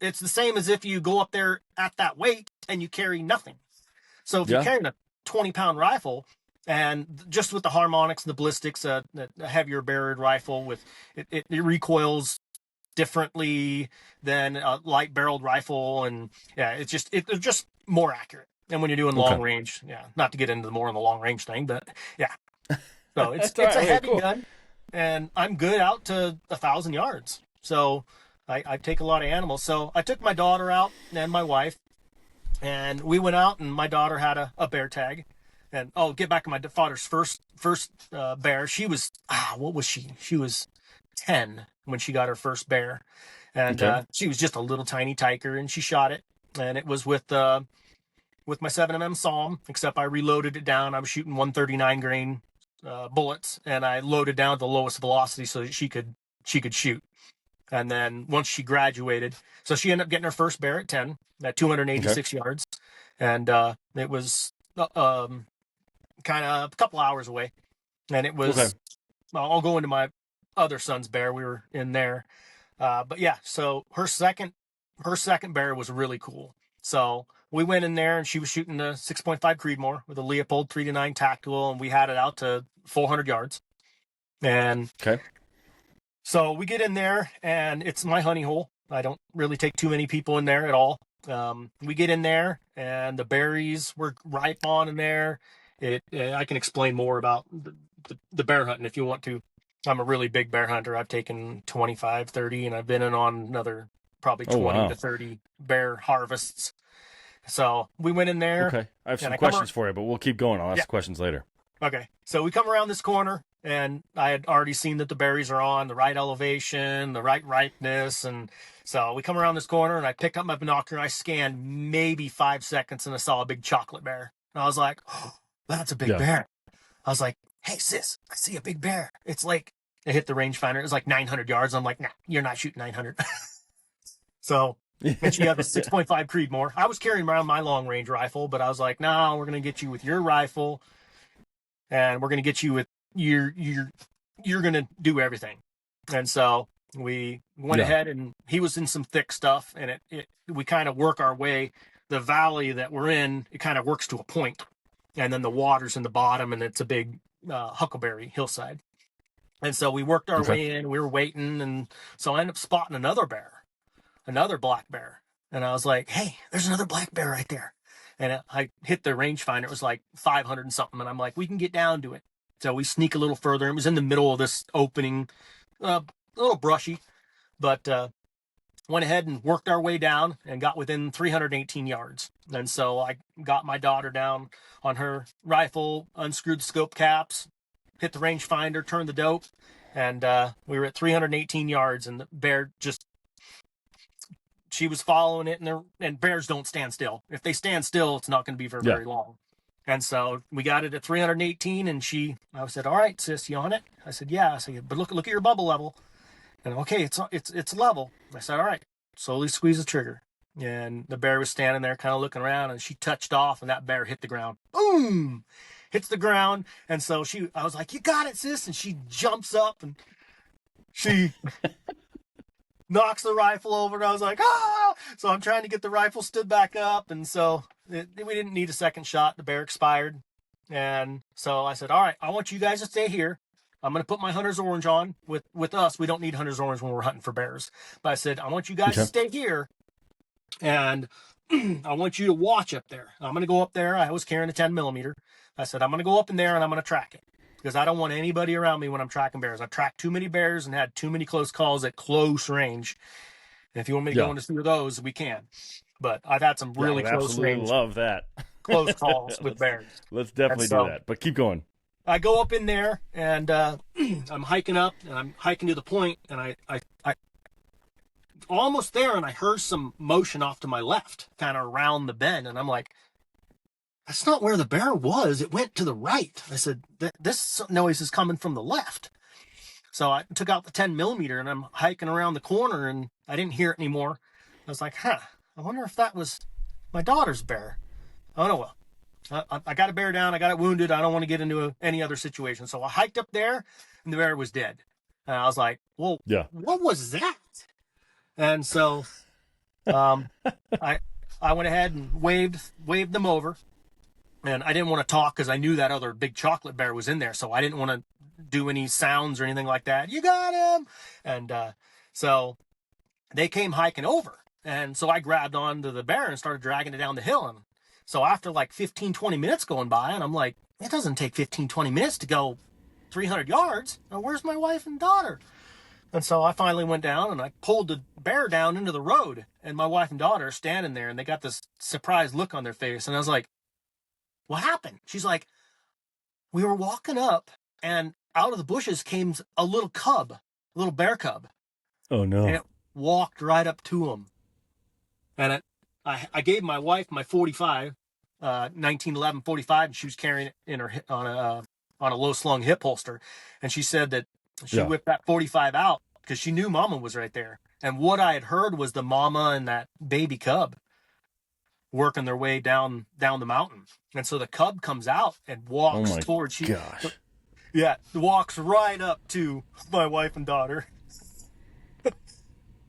it's the same as if you go up there at that weight and you carry nothing. So if you're carrying a 20-pound rifle, and just with the harmonics and the ballistics, a heavier barreled rifle with it recoils differently than a light barreled rifle, and yeah, it's just more accurate. And when you're doing long range, not to get into more on the long range thing, but yeah, so it's a heavy gun, and I'm good out to 1,000 yards. So I take a lot of animals. So I took my daughter out and my wife, and we went out, and my daughter had a bear tag. And get back to my father's first bear. She was what was she? She was 10 when she got her first bear, and she was just a little tiny tiger, and she shot it, and it was with my 7mm Psalm, except I reloaded it down. I was shooting 139 grain bullets, and I loaded down at the lowest velocity so that she could shoot. And then once she graduated, so she ended up getting her first bear at 10, at 286 yards, and it was kind of a couple hours away, and it was. I'll go into my other son's bear. We were in there, but yeah. So her second bear was really cool. So we went in there, and she was shooting a 6.5 Creedmoor with a Leopold 3-9 tactical, and we had it out to 400 yards. And so we get in there, and it's my honey hole. I don't really take too many people in there at all. We get in there, and the berries were ripe on in there. I can explain more about the bear hunting if you want to. I'm a really big bear hunter. I've taken 25, 30, and I've been in on another probably 20 to 30 bear harvests. So we went in there. Okay. I have some questions for you, but we'll keep going. I'll ask questions later. Okay. So we come around this corner, and I had already seen that the berries are on the right elevation, the right ripeness. And so we come around this corner, and I pick up my binocular. I scanned maybe 5 seconds, and I saw a big chocolate bear. And I was like, oh, that's a big bear. I was like, hey, sis, I see a big bear. It's like, I hit the rangefinder. It was like 900 yards. I'm like, nah, you're not shooting 900. So, and she had a 6.5 Creedmoor. I was carrying around my long range rifle, but I was like, no, we're going to get you with your rifle, and we're going to get you with you're going to do everything. And so we went ahead, and he was in some thick stuff, and we kind of work our way. The valley that we're in, it kind of works to a point, and then the water's in the bottom, and it's a big huckleberry hillside. And so we worked our way in. We were waiting, and so I ended up spotting another black bear. And I was like, hey, there's another black bear right there. And I hit the rangefinder. It was like 500 and something. And I'm like, we can get down to it. So we sneak a little further. It was in the middle of this opening, a little brushy, but went ahead and worked our way down and got within 318 yards. And so I got my daughter down on her rifle, unscrewed the scope caps, hit the rangefinder, turned the dope, and we were at 318 yards, and the bear she was following it, and bears don't stand still. If they stand still, it's not going to be for very long. And so we got it at 318, and I said, "All right, sis, you on it?" I said, "Yeah." I said, "But look at your bubble level." And okay, it's level. I said, "All right." Slowly squeeze the trigger. And the bear was standing there kind of looking around, and she touched off, and that bear hit the ground. Boom! Hits the ground. And so I was like, "You got it, sis." And she jumps up and she knocks the rifle over, and I was like, "Ah!" So I'm trying to get the rifle stood back up. And so we didn't need a second shot. The bear expired. And so I said, "All right, I want you guys to stay here. I'm going to put my hunter's orange on. With us, we don't need hunter's orange when we're hunting for bears. But I said, I want you guys to stay here, and I want you to watch up there. I'm going to go up there. I was carrying a 10 millimeter. I said, I'm going to go up in there, and I'm going to track it, because I don't want anybody around me when I'm tracking bears. I tracked too many bears and had too many close calls at close range. And if you want me to go into some of those, we can. But I've had some really close range. Love that. Close calls with bears. Let's definitely do that. But keep going. I go up in there, and I'm hiking up, and I'm hiking to the point, and I almost there, and I heard some motion off to my left, kind of around the bend, and I'm like, that's not where the bear was. It went to the right. I said, this noise is coming from the left. So I took out the 10 millimeter, and I'm hiking around the corner, and I didn't hear it anymore. I was like, I wonder if that was my daughter's bear. Oh, no, well. I got a bear down. I got it wounded. I don't want to get into any other situation. So I hiked up there, and the bear was dead. And I was like, well, what was that? And so I went ahead and waved them over. And I didn't want to talk because I knew that other big chocolate bear was in there. So I didn't want to do any sounds or anything like that. You got him. And so they came hiking over. And so I grabbed onto the bear and started dragging it down the hill. And so after like 15, 20 minutes going by, and I'm like, it doesn't take 15, 20 minutes to go 300 yards. Now, where's my wife and daughter? And so I finally went down, and I pulled the bear down into the road, and my wife and daughter are standing there, and they got this surprised look on their face. And I was like, what happened? She's like, we were walking up, and out of the bushes came a little bear cub. Oh, no. And it walked right up to him. And I gave my wife my 45, 1911 45, and she was carrying it in her on a low slung hip holster. And she said that she whipped that 45 out because she knew Mama was right there. And what I had heard was the mama and that baby cub working their way down the mountain. And so the cub comes out and walks towards you. Gosh. Yeah, walks right up to my wife and daughter.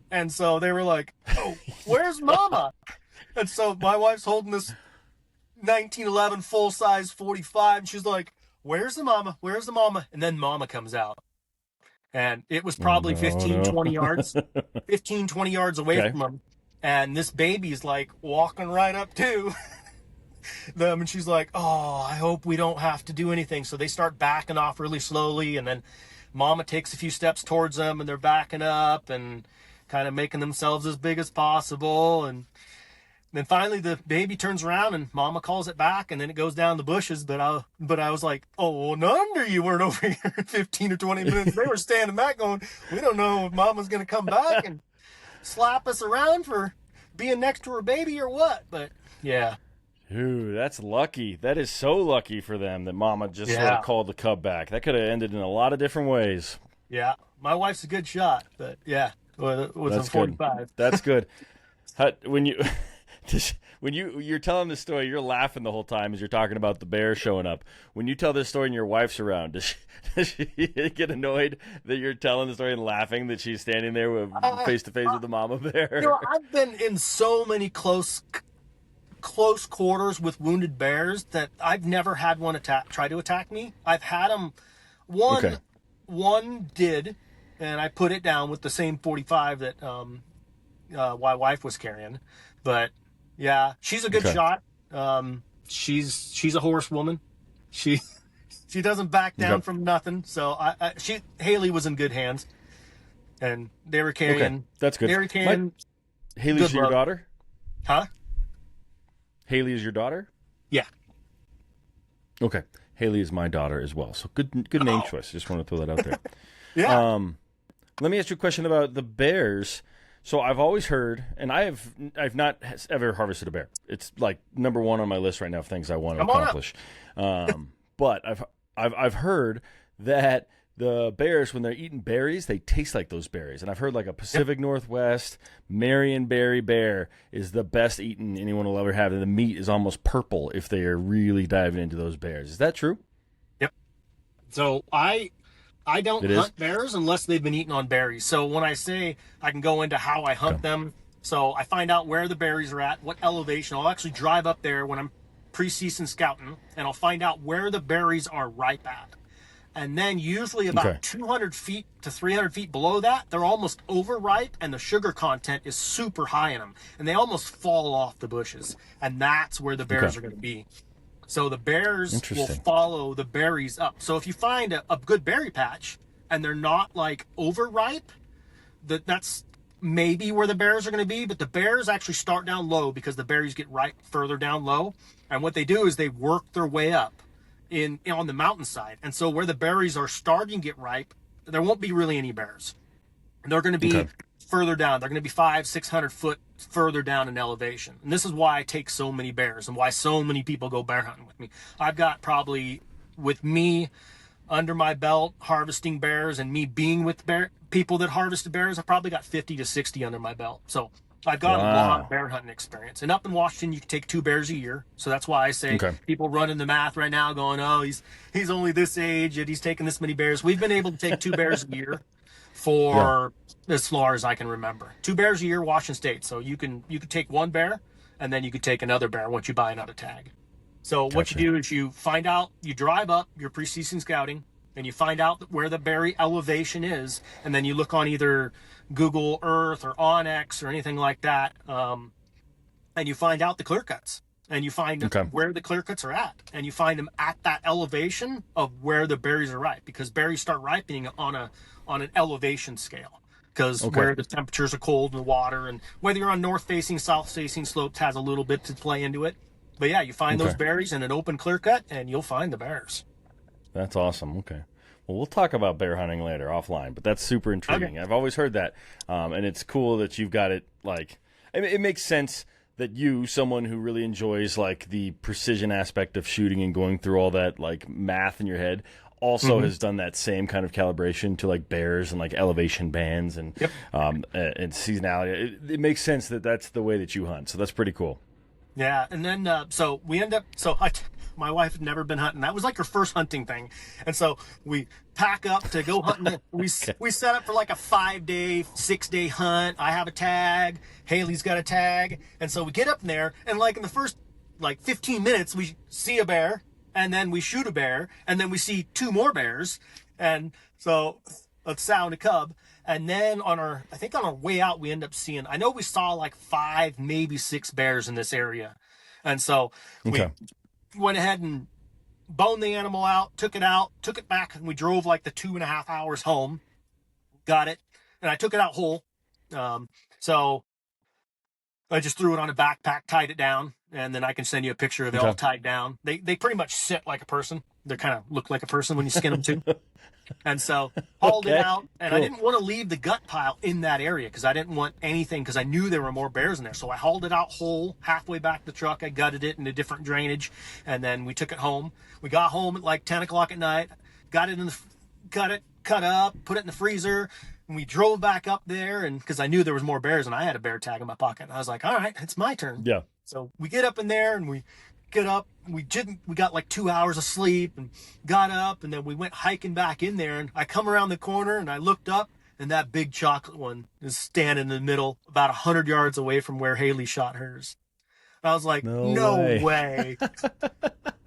And so they were like, "Oh, where's Mama?" And so my wife's holding this 1911 full-size 45, and she's like, "Where's the mama? Where's the mama?" And then Mama comes out. And it was probably 20 yards, 15, 20 yards away from them. And this baby's like walking right up to them, and she's like, "Oh, I hope we don't have to do anything." So they start backing off really slowly, and then Mama takes a few steps towards them, and they're backing up and kind of making themselves as big as possible. And then finally the baby turns around, and Mama calls it back, and then it goes down the bushes. But I was like, oh, no wonder you weren't over here in 15 or 20 minutes. They were standing back going, we don't know if Mama's going to come back and slap us around for being next to her baby or what. But yeah. Dude, that's lucky. That is so lucky for them that Mama just sort of called the cub back. That could have ended in a lot of different ways. Yeah. My wife's a good shot, but yeah. With a 45. That's good. When you're telling this story, you're laughing the whole time as you're talking about the bear showing up. When you tell this story and your wife's around, does she get annoyed that you're telling the story and laughing that she's standing there face to face with the mama bear? You know, I've been in so many close quarters with wounded bears that I've never had one try to attack me. I've had them. One did. And I put it down with the same 45 that my wife was carrying. But yeah, she's a good shot. She's a horsewoman. She doesn't back down from nothing. So Haley was in good hands. and they were Okay, carrying, that's good. they were carrying Haley's good your luck. daughter? Huh? Haley is your daughter? Yeah. Okay. Haley is my daughter as well. So good name Oh, choice. Just want to throw that out there. yeah. Let me ask you a question about the bears. So I've always heard, and I've not ever harvested a bear. It's like number one on my list right now of things I want to Come on up. accomplish. But I've heard that the bears, when they're eating berries, they taste like those berries. And I've heard like a Pacific Northwest Marionberry bear is the best eaten anyone will ever have. And the meat is almost purple if they are really diving into those bears. Is that true? Yep. So I don't It is? hunt bears unless they've been eaten on berries. So when I say I can go into how I hunt Okay. them, so I find out where the berries are at, what elevation. I'll actually drive up there when I'm pre-season scouting, and I'll find out where the berries are ripe at. And then usually about Okay. 200 feet to 300 feet below that, they're almost overripe and the sugar content is super high in them. And they almost fall off the bushes. And that's where the bears Okay. are going to be. So the bears will Interesting. follow the berries up. So if you find a good berry patch and they're not like overripe, that's maybe where the bears are going to be. But the bears actually start down low because the berries get ripe further down low. And what they do is they work their way up on the mountainside. And so where the berries are starting to get ripe, there won't be really any bears. They're going to be Okay. further down. They're going to be 500-600 foot further down in elevation. And this is why I take so many bears and why so many people go bear hunting with me. I've got probably, with me under my belt harvesting bears and me being with people that harvested bears, I probably got 50 to 60 under my belt. So I've got a lot of bear hunting experience. And up in Washington, you can take 2 bears a year. So that's why I say Okay. people running the math right now going, oh, he's only this age and he's taking this many bears. We've been able to take 2 bears a year for as far as I can remember. 2 bears a year, Washington State. So you could take 1 bear and then you could take another bear once you buy another tag. So what Gotcha. you do is you find out, you drive up your pre-season scouting and you find out where the berry elevation is. And then you look on either Google Earth or Onyx or anything like that. And you find out the clear cuts and you find where the clear cuts are at. And you find them at that elevation of where the berries are ripe, because berries start ripening on an elevation scale. Because where the temperatures are cold in the water, and whether you're on north facing, south facing slopes has a little bit to play into it. But yeah, you find those berries in an open clear cut and you'll find the bears. That's awesome. Okay. Well, we'll talk about bear hunting later offline, but that's super intriguing. Okay. I've always heard that. And it's cool that you've got it, like, it makes sense that you, someone who really enjoys, like, the precision aspect of shooting and going through all that, like, math in your head, also has done that same kind of calibration to, like, bears and, like, elevation bands and and seasonality. It makes sense that that's the way that you hunt. So that's pretty cool. Yeah, and then so we end up. My wife had never been hunting. That was like her first hunting thing, and so we pack up to go hunting. We set up for like a 5-day, 6-day hunt. I have a tag. Haley's got a tag, and so we get up there, and like in the first like 15 minutes, we see a bear, and then we shoot a bear, and then we see 2 more bears, and so let's sound a cub. And then on our way out, we end up seeing, I know we saw like 5, maybe 6 bears in this area. And so we went ahead and boned the animal out, took it back, and we drove like the 2.5 hours home, got it. And I took it out whole. So I just threw it on a backpack, tied it down, and then I can send you a picture of it all tied down. They pretty much sit like a person. They kind of look like a person when you skin them too. And so hauled it out, and I didn't want to leave the gut pile in that area because I didn't want anything, because I knew there were more bears in there. So I hauled it out whole, halfway back the truck. I gutted it into different drainage, and then we took it home. We got home at like 10 o'clock at night, got it cut up, put it in the freezer, and we drove back up there, and because I knew there was more bears, and I had a bear tag in my pocket. And I was like, all right, it's my turn. Yeah. So we get up in there, and we get up. We got like 2 hours of sleep and got up, and then we went hiking back in there, and I come around the corner and I looked up, and that big chocolate one is standing in the middle about 100 yards away from where Haley shot hers. I was like, no way.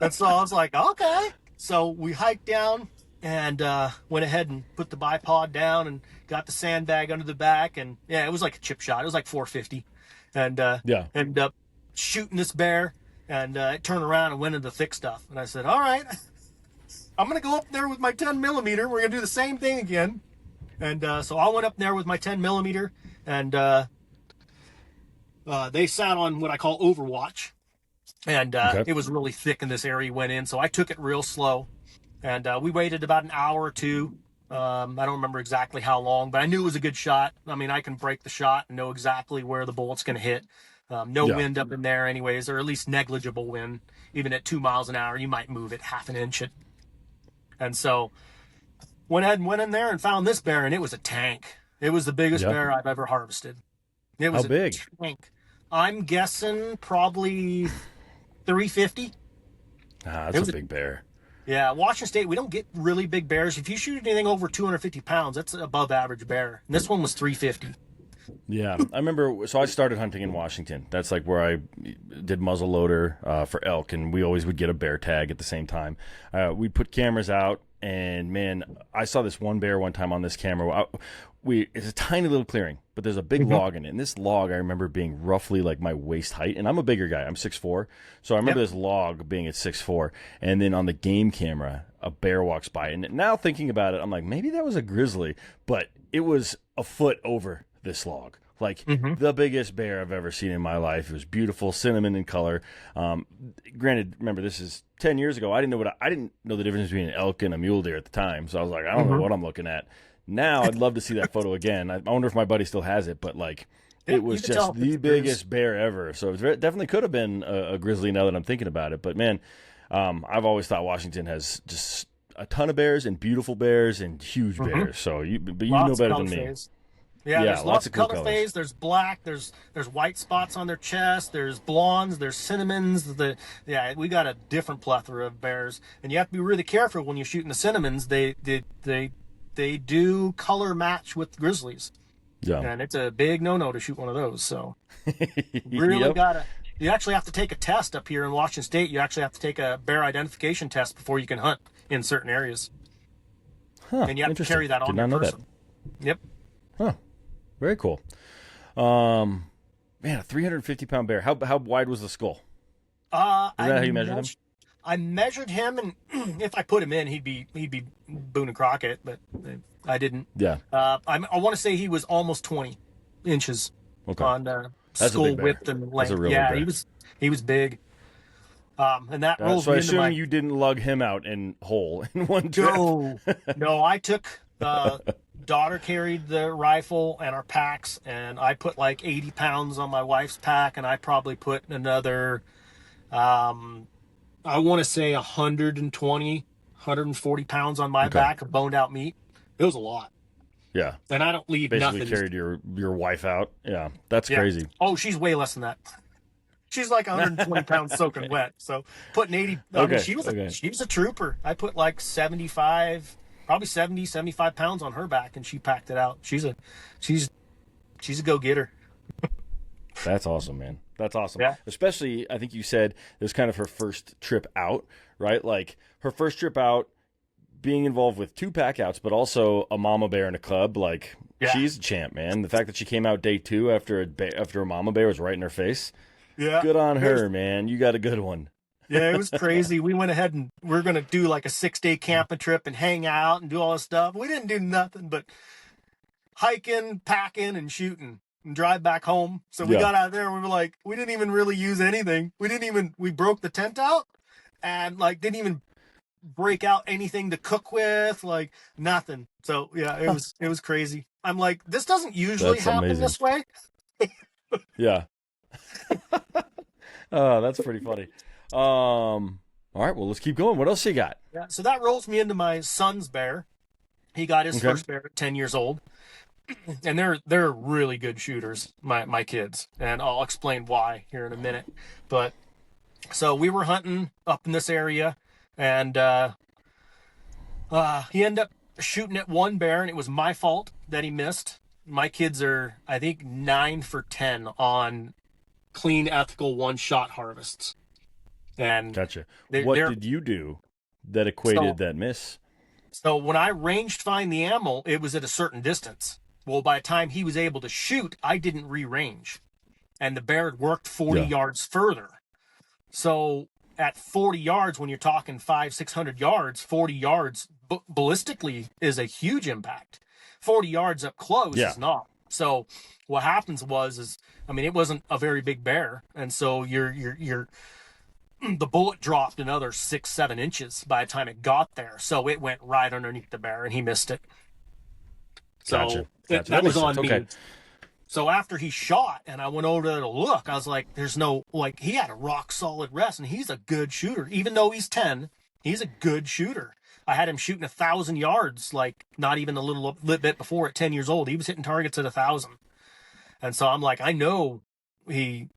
And so I was like, okay. So we hiked down and went ahead and put the bipod down and got the sandbag under the back, and yeah, it was like a chip shot. It was like 450, and ended up shooting this bear. And it turned around and went into the thick stuff. And I said, all right, I'm going to go up there with my 10 millimeter. We're going to do the same thing again. And so I went up there with my 10 millimeter, and they sat on what I call overwatch, and Okay. it was really thick in this area he went in. So I took it real slow, and we waited about an hour or two. I don't remember exactly how long, but I knew it was a good shot. I mean, I can break the shot and know exactly where the bullet's going to hit. No Yeah. wind up in there anyways, or at least negligible wind. Even at 2 miles an hour, you might move it half an inch. And so went ahead and went in there and found this bear, and it was a tank. It was the biggest Yeah. bear I've ever harvested. It was How big? a tank. I'm guessing probably 350. Ah, It that's was a big bear. Yeah, Washington State, we don't get really big bears. If you shoot anything over 250 pounds, that's above average bear. And this one was 350. Yeah, I remember. So I started hunting in Washington. That's like where I did muzzleloader for elk, and we always would get a bear tag at the same time. We'd put cameras out, and man, I saw this one bear one time on this camera. It's a tiny little clearing, but there's a big log in it. And this log, I remember being roughly like my waist height, and I'm a bigger guy. I'm 6'4", so I remember this log being at 6'4", and then on the game camera, a bear walks by. And now thinking about it, I'm like, maybe that was a grizzly, but it was a foot over this log, like the biggest bear I've ever seen in my life. It was beautiful, cinnamon in color. Granted, remember, this is 10 years ago. I didn't know the difference between an elk and a mule deer at the time, so I was like, I don't know what I'm looking at. Now I'd love to see that photo again. I wonder if my buddy still has it, but like, it was just the biggest bear ever. So it definitely could have been a grizzly now that I'm thinking about it. But man, I've always thought Washington has just a ton of bears and beautiful bears and huge bears. So you know better than me. Yeah, there's lots of cool color phase. There's black. There's white spots on their chest. There's blondes. There's cinnamons. We got a different plethora of bears, and you have to be really careful when you're shooting the cinnamons. They do color you with grizzlies. Yeah, and it's a big no-no to shoot one of those. So really you actually have to take a test up here in Washington State. You actually have to take a bear identification test before you can hunt in certain areas. Huh, and you have to carry that on your person. Yep. Huh. Very cool. Man, a 350-pound bear. How wide was the skull? Is that how you measured him? I measured him, and if I put him in, he'd be Boone and Crockett, but I didn't. Yeah. I want to say he was almost 20 inches on skull width and length. Bear. he was big. And that rolls so me I into assume you didn't lug him out in whole in one trip. No, I took. Daughter carried the rifle and our packs, and I put like 80 pounds on my wife's pack, and I probably put another, I want to say 120, 140 pounds on my back of boned out meat. It was a lot. Yeah. And I don't leave Basically nothing. Carried your wife out. Yeah, that's crazy. Oh, she's way less than that. She's like 120 pounds soaking wet. So putting 80, I mean, she was a trooper. I put like 75 pounds on her back, and she packed it out. She's a go-getter. That's awesome, man. That's awesome. Yeah. Especially, I think you said it was kind of her first trip out, right? Like her first trip out, being involved with 2 pack outs, but also a mama bear in a club. Like she's a champ, man. The fact that she came out day 2 after a mama bear was right in her face. Yeah. Good on her, man. You got a good one. Yeah, it was crazy. We went ahead and we're going to do like a 6-day camping trip and hang out and do all this stuff. We didn't do nothing but hiking, packing, and shooting and drive back home. So we got out of there and we were like, we didn't even really use anything. We broke the tent out and like didn't even break out anything to cook with, like nothing. So yeah, it was crazy. I'm like, this doesn't usually happen this way. Yeah. Oh, that's pretty funny. All right, well, let's keep going. What else you got? Yeah, so that rolls me into my son's bear. He got his first bear at 10 years old, and they're really good shooters, my kids, and I'll explain why here in a minute. But so we were hunting up in this area, and he ended up shooting at one bear, and it was my fault that he missed. My kids are, I think, 9 for 10 on clean, ethical one-shot harvests. And gotcha. What did you do that equated that miss? So when I ranged find the animal, it was at a certain distance. Well, by the time he was able to shoot, I didn't re-range. And the bear had worked 40 yards further. So at 40 yards, when you're talking 500-600 yards, 40 yards ballistically is a huge impact. 40 yards up close Yeah. is not. So what happens was, I mean, it wasn't a very big bear. And so the bullet dropped another 6-7 inches by the time it got there. So it went right underneath the bear and he missed it. Gotcha. So Gotcha. that That was makes sense. on Okay. me. So after he shot and I went over there to look, I was like, there's no, like, he had a rock solid rest and he's a good shooter. Even though he's 10, he's a good shooter. I had him shooting 1,000 yards, like not even a little bit before at 10 years old. He was hitting targets at 1,000. And so I'm like, I know he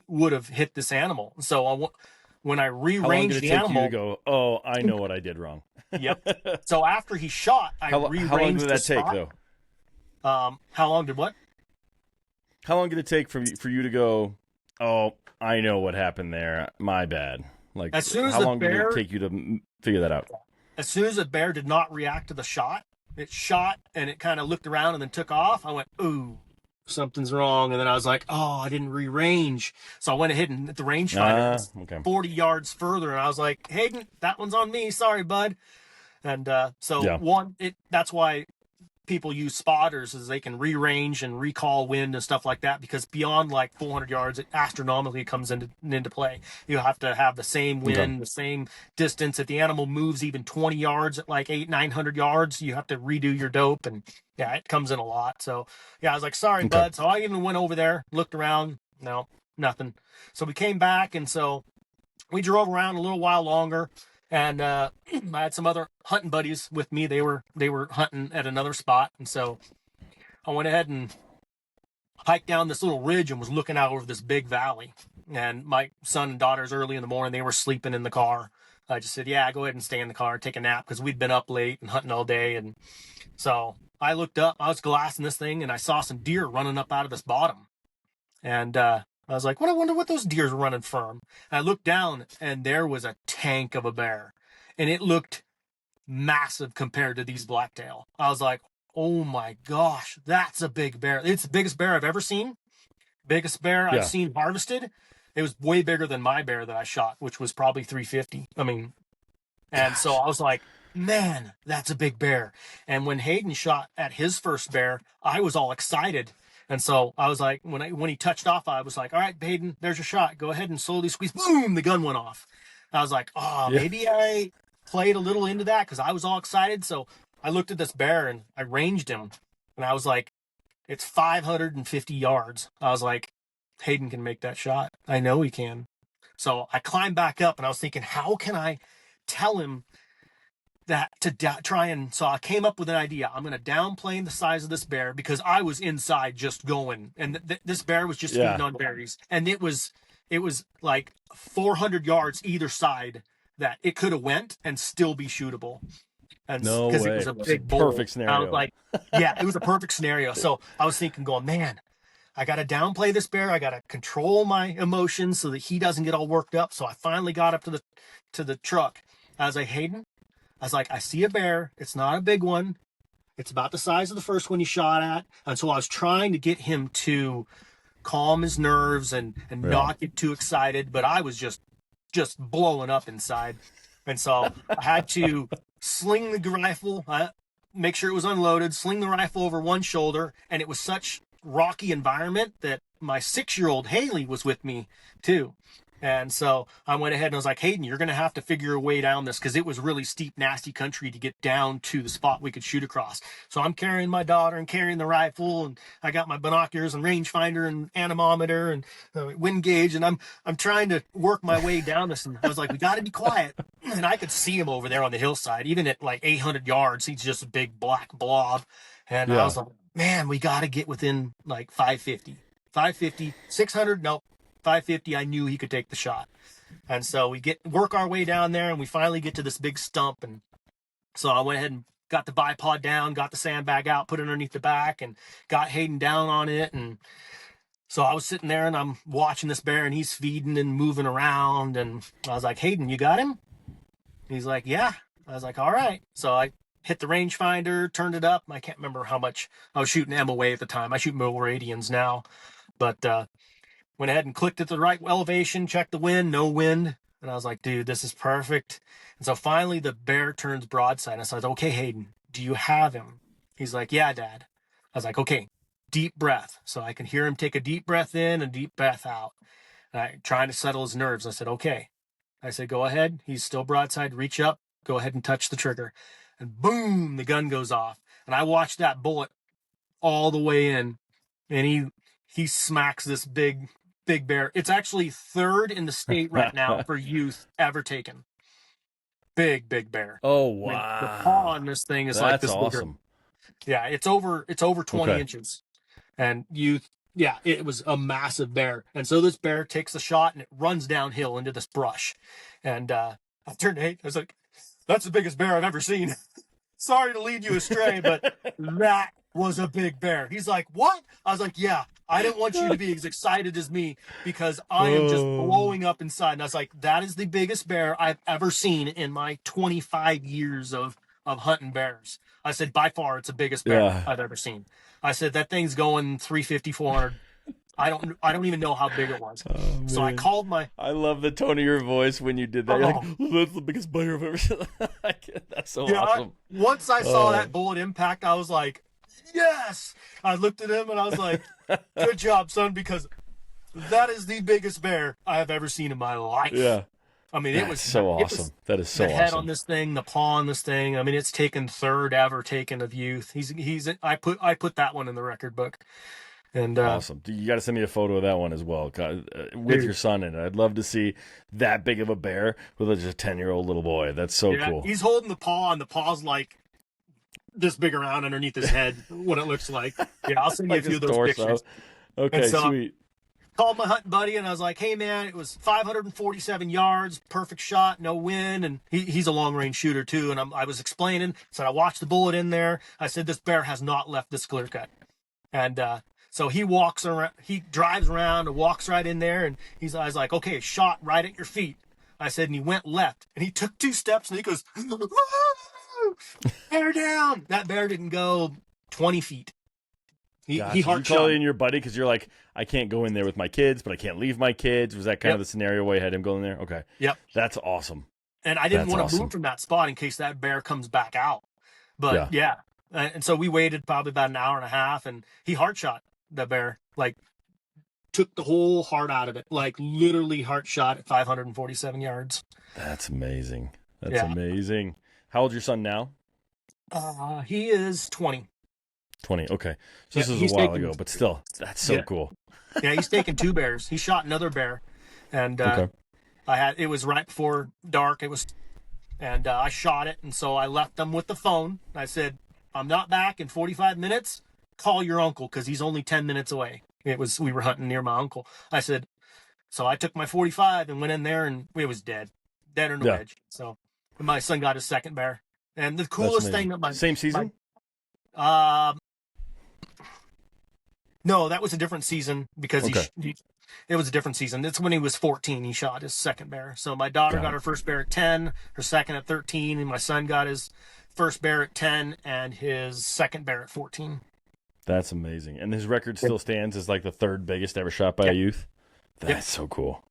would have hit this animal. So when I How long did rearranged it the take you to animal, go, oh, I know what I did wrong? yep. So after he shot, I How long rearranged did the that take, spot. though? How long did what? How long did it take for you to go, oh, I know what happened there. My bad. Like, As soon as how the long did bear, it take you to figure that out? as soon as the bear did not react to the shot, it shot and it kind of looked around and then took off. I went, ooh, something's wrong. And then I was like, oh, I didn't rearrange. So I went ahead and hit the rangefinder Okay. 40 yards further. And I was like, Hayden, that one's on me. Sorry, bud. And that's why people use spotters, is they can rearrange and recall wind and stuff like that, because beyond like 400 yards it astronomically comes into play. You have to have the same wind, Okay. the same distance. If the animal moves even 20 yards at like 800-900 yards, you have to redo your dope, and yeah, it comes in a lot. So yeah, I was like, sorry, Okay. bud. So I even went over there, looked around, no, nothing. So we came back, and so we drove around a little while longer. And I had some other hunting buddies with me. They were hunting at another spot, and so I went ahead and hiked down this little ridge and was looking out over this big valley. And my son and daughters, early in the morning, they were sleeping in the car. I just said, "Yeah, go ahead and stay in the car, take a nap," because we'd been up late and hunting all day. And so I looked up, I was glassing this thing, and I saw some deer running up out of this bottom. And I was like, "What? I wonder what those deer are running from." And I looked down, and there was a tank of a bear, and it looked massive compared to these blacktail. I was like, "Oh my gosh, that's a big bear!" It's the biggest bear I've ever seen. Biggest bear I've seen harvested. It was way bigger than my bear that I shot, which was probably 350. I mean, and so I was like, man, that's a big bear. And when Hayden shot at his first bear, I was all excited. And so I was like, when he touched off, I was like, all right, Hayden, there's your shot. Go ahead and slowly squeeze. Boom, the gun went off. I was like, oh, maybe I played a little into that because I was all excited. So I looked at this bear and I ranged him. And I was like, it's 550 yards. I was like, Hayden can make that shot. I know he can. So I climbed back up and I was thinking, how can I tell him that to try? And so I came up with an idea. I'm going to downplay the size of this bear because I was inside just going, and this bear was just feeding on berries, and it was like 400 yards either side that it could have went and still be shootable. And No because it way. was a It's big a bull. perfect scenario. I was like, yeah, it was a perfect scenario. So I was thinking, going, man, I got to downplay this bear. I got to control my emotions so that he doesn't get all worked up. So I finally got up to the truck. I was like, Hayden, I was like, I see a bear. It's not a big one. It's about the size of the first one you shot at. And so I was trying to get him to calm his nerves and not get too excited. But I was just blowing up inside. And so I had to sling the rifle, make sure it was unloaded, sling the rifle over one shoulder. And it was such rocky environment that my 6-year-old Haley was with me too. And so I went ahead and I was like, Hayden, you're going to have to figure a way down this, because it was really steep, nasty country to get down to the spot we could shoot across. So I'm carrying my daughter and carrying the rifle, and I got my binoculars and rangefinder and anemometer and wind gauge, and I'm trying to work my way down this. And I was like, we got to be quiet. And I could see him over there on the hillside, even at like 800 yards. He's just a big black blob. And I was like, man, we got to get within like 550, 600. Nope. 550, I knew he could take the shot. And so we work our way down there, and we finally get to this big stump. And so I went ahead and got the bipod down, got the sandbag out, put it underneath the back, and got Hayden down on it. And so I was sitting there and I'm watching this bear, and he's feeding and moving around. And I was like, Hayden, you got him? He's like, yeah. I was like, all right. So I hit the rangefinder, turned it up. I can't remember how much I was shooting MOA at the time. I shoot Milradians now, but went ahead and clicked at the right elevation, checked the wind, no wind. And I was like, dude, this is perfect. And so finally the bear turns broadside. And I said, okay, Hayden, do you have him? He's like, yeah, Dad. I was like, okay, deep breath. So I can hear him take a deep breath in and deep breath out. And I trying to settle his nerves. I said, okay. I said, go ahead. He's still broadside. Reach up. Go ahead and touch the trigger. And boom, the gun goes off. And I watched that bullet all the way in. And he smacks this big bear. It's actually third in the state right now for youth ever taken. Big bear. Oh, I mean, the wow. paw on this thing is like That's this bigger. awesome. Yeah, it's over 20 Okay. inches. And it was a massive bear. And so this bear takes a shot and it runs downhill into this brush. And I turned to Nate. I was like, that's the biggest bear I've ever seen. Sorry to lead you astray, but that was a big bear. He's like, what? I was like, yeah, I didn't want you to be as excited as me because I am just blowing up inside. And I was like, that is the biggest bear I've ever seen in my 25 years of hunting bears. I said, by far, it's the biggest bear I've ever seen. I said, that thing's going 350, 400. I don't even know how big it was. Oh, so I called my. I love the tone of your voice when you did that. You're like, that's the biggest bear I've ever seen. That's so awesome. Once I saw that bullet impact, I was like, yes. I looked at him and I was like, good job, son, because that is the biggest bear I have ever seen in my life. Yeah. I mean, it was so awesome. That is so awesome. The head on this thing, the paw on this thing. I mean, it's taken third ever taken of youth. I put that one in the record book. And awesome. You got to send me a photo of that one as well with your son in it. I'd love to see that big of a bear with just a 10-year-old little boy. That's so cool. He's holding the paw, and the paw's like this big around underneath his head. What it looks like. Yeah, I'll send you a few of those pictures. Okay, sweet. Called my hunting buddy and I was like, hey man, it was 547 yards, perfect shot, no wind. And he's a long range shooter too. And I was explaining, said I watched the bullet in there. I said, this bear has not left this clear cut. And so he walks around, he drives around and walks right in there. And I was like, okay, shot right at your feet. I said, and he went left and he took 2 steps and he goes, bear down. That bear didn't go 20 feet. He heart shot. You call in your buddy because you're like, I can't go in there with my kids, but I can't leave my kids. Was that kind of the scenario where you had him go in there? Okay. Yep. That's awesome. And I didn't want to move from that spot in case that bear comes back out. But yeah. And so we waited probably about an hour and a half and he heart shot the bear, like took the whole heart out of it, like literally heart shot at 547 yards. That's amazing. That's amazing. How old's your son now? He is 20. 20. Okay. So this is a while ago, but still, that's so cool. Yeah, he's taken 2 bears. He shot another bear, and it was right before dark. And I shot it, and so I left them with the phone. I said, "I'm not back in 45 minutes. Call your uncle because he's only 10 minutes away." We were hunting near my uncle. I said, so I took my 45 and went in there, and it was dead on the wedge. So my son got his second bear, and the coolest thing that same season. No, that was a different season because it was a different season. It's when he was 14. He shot his second bear. So my daughter got her first bear at 10, her second at 13, and my son got his first bear at 10 and his second bear at 14. That's amazing. And his record still stands as like the 3rd biggest ever shot by a youth. That's so cool.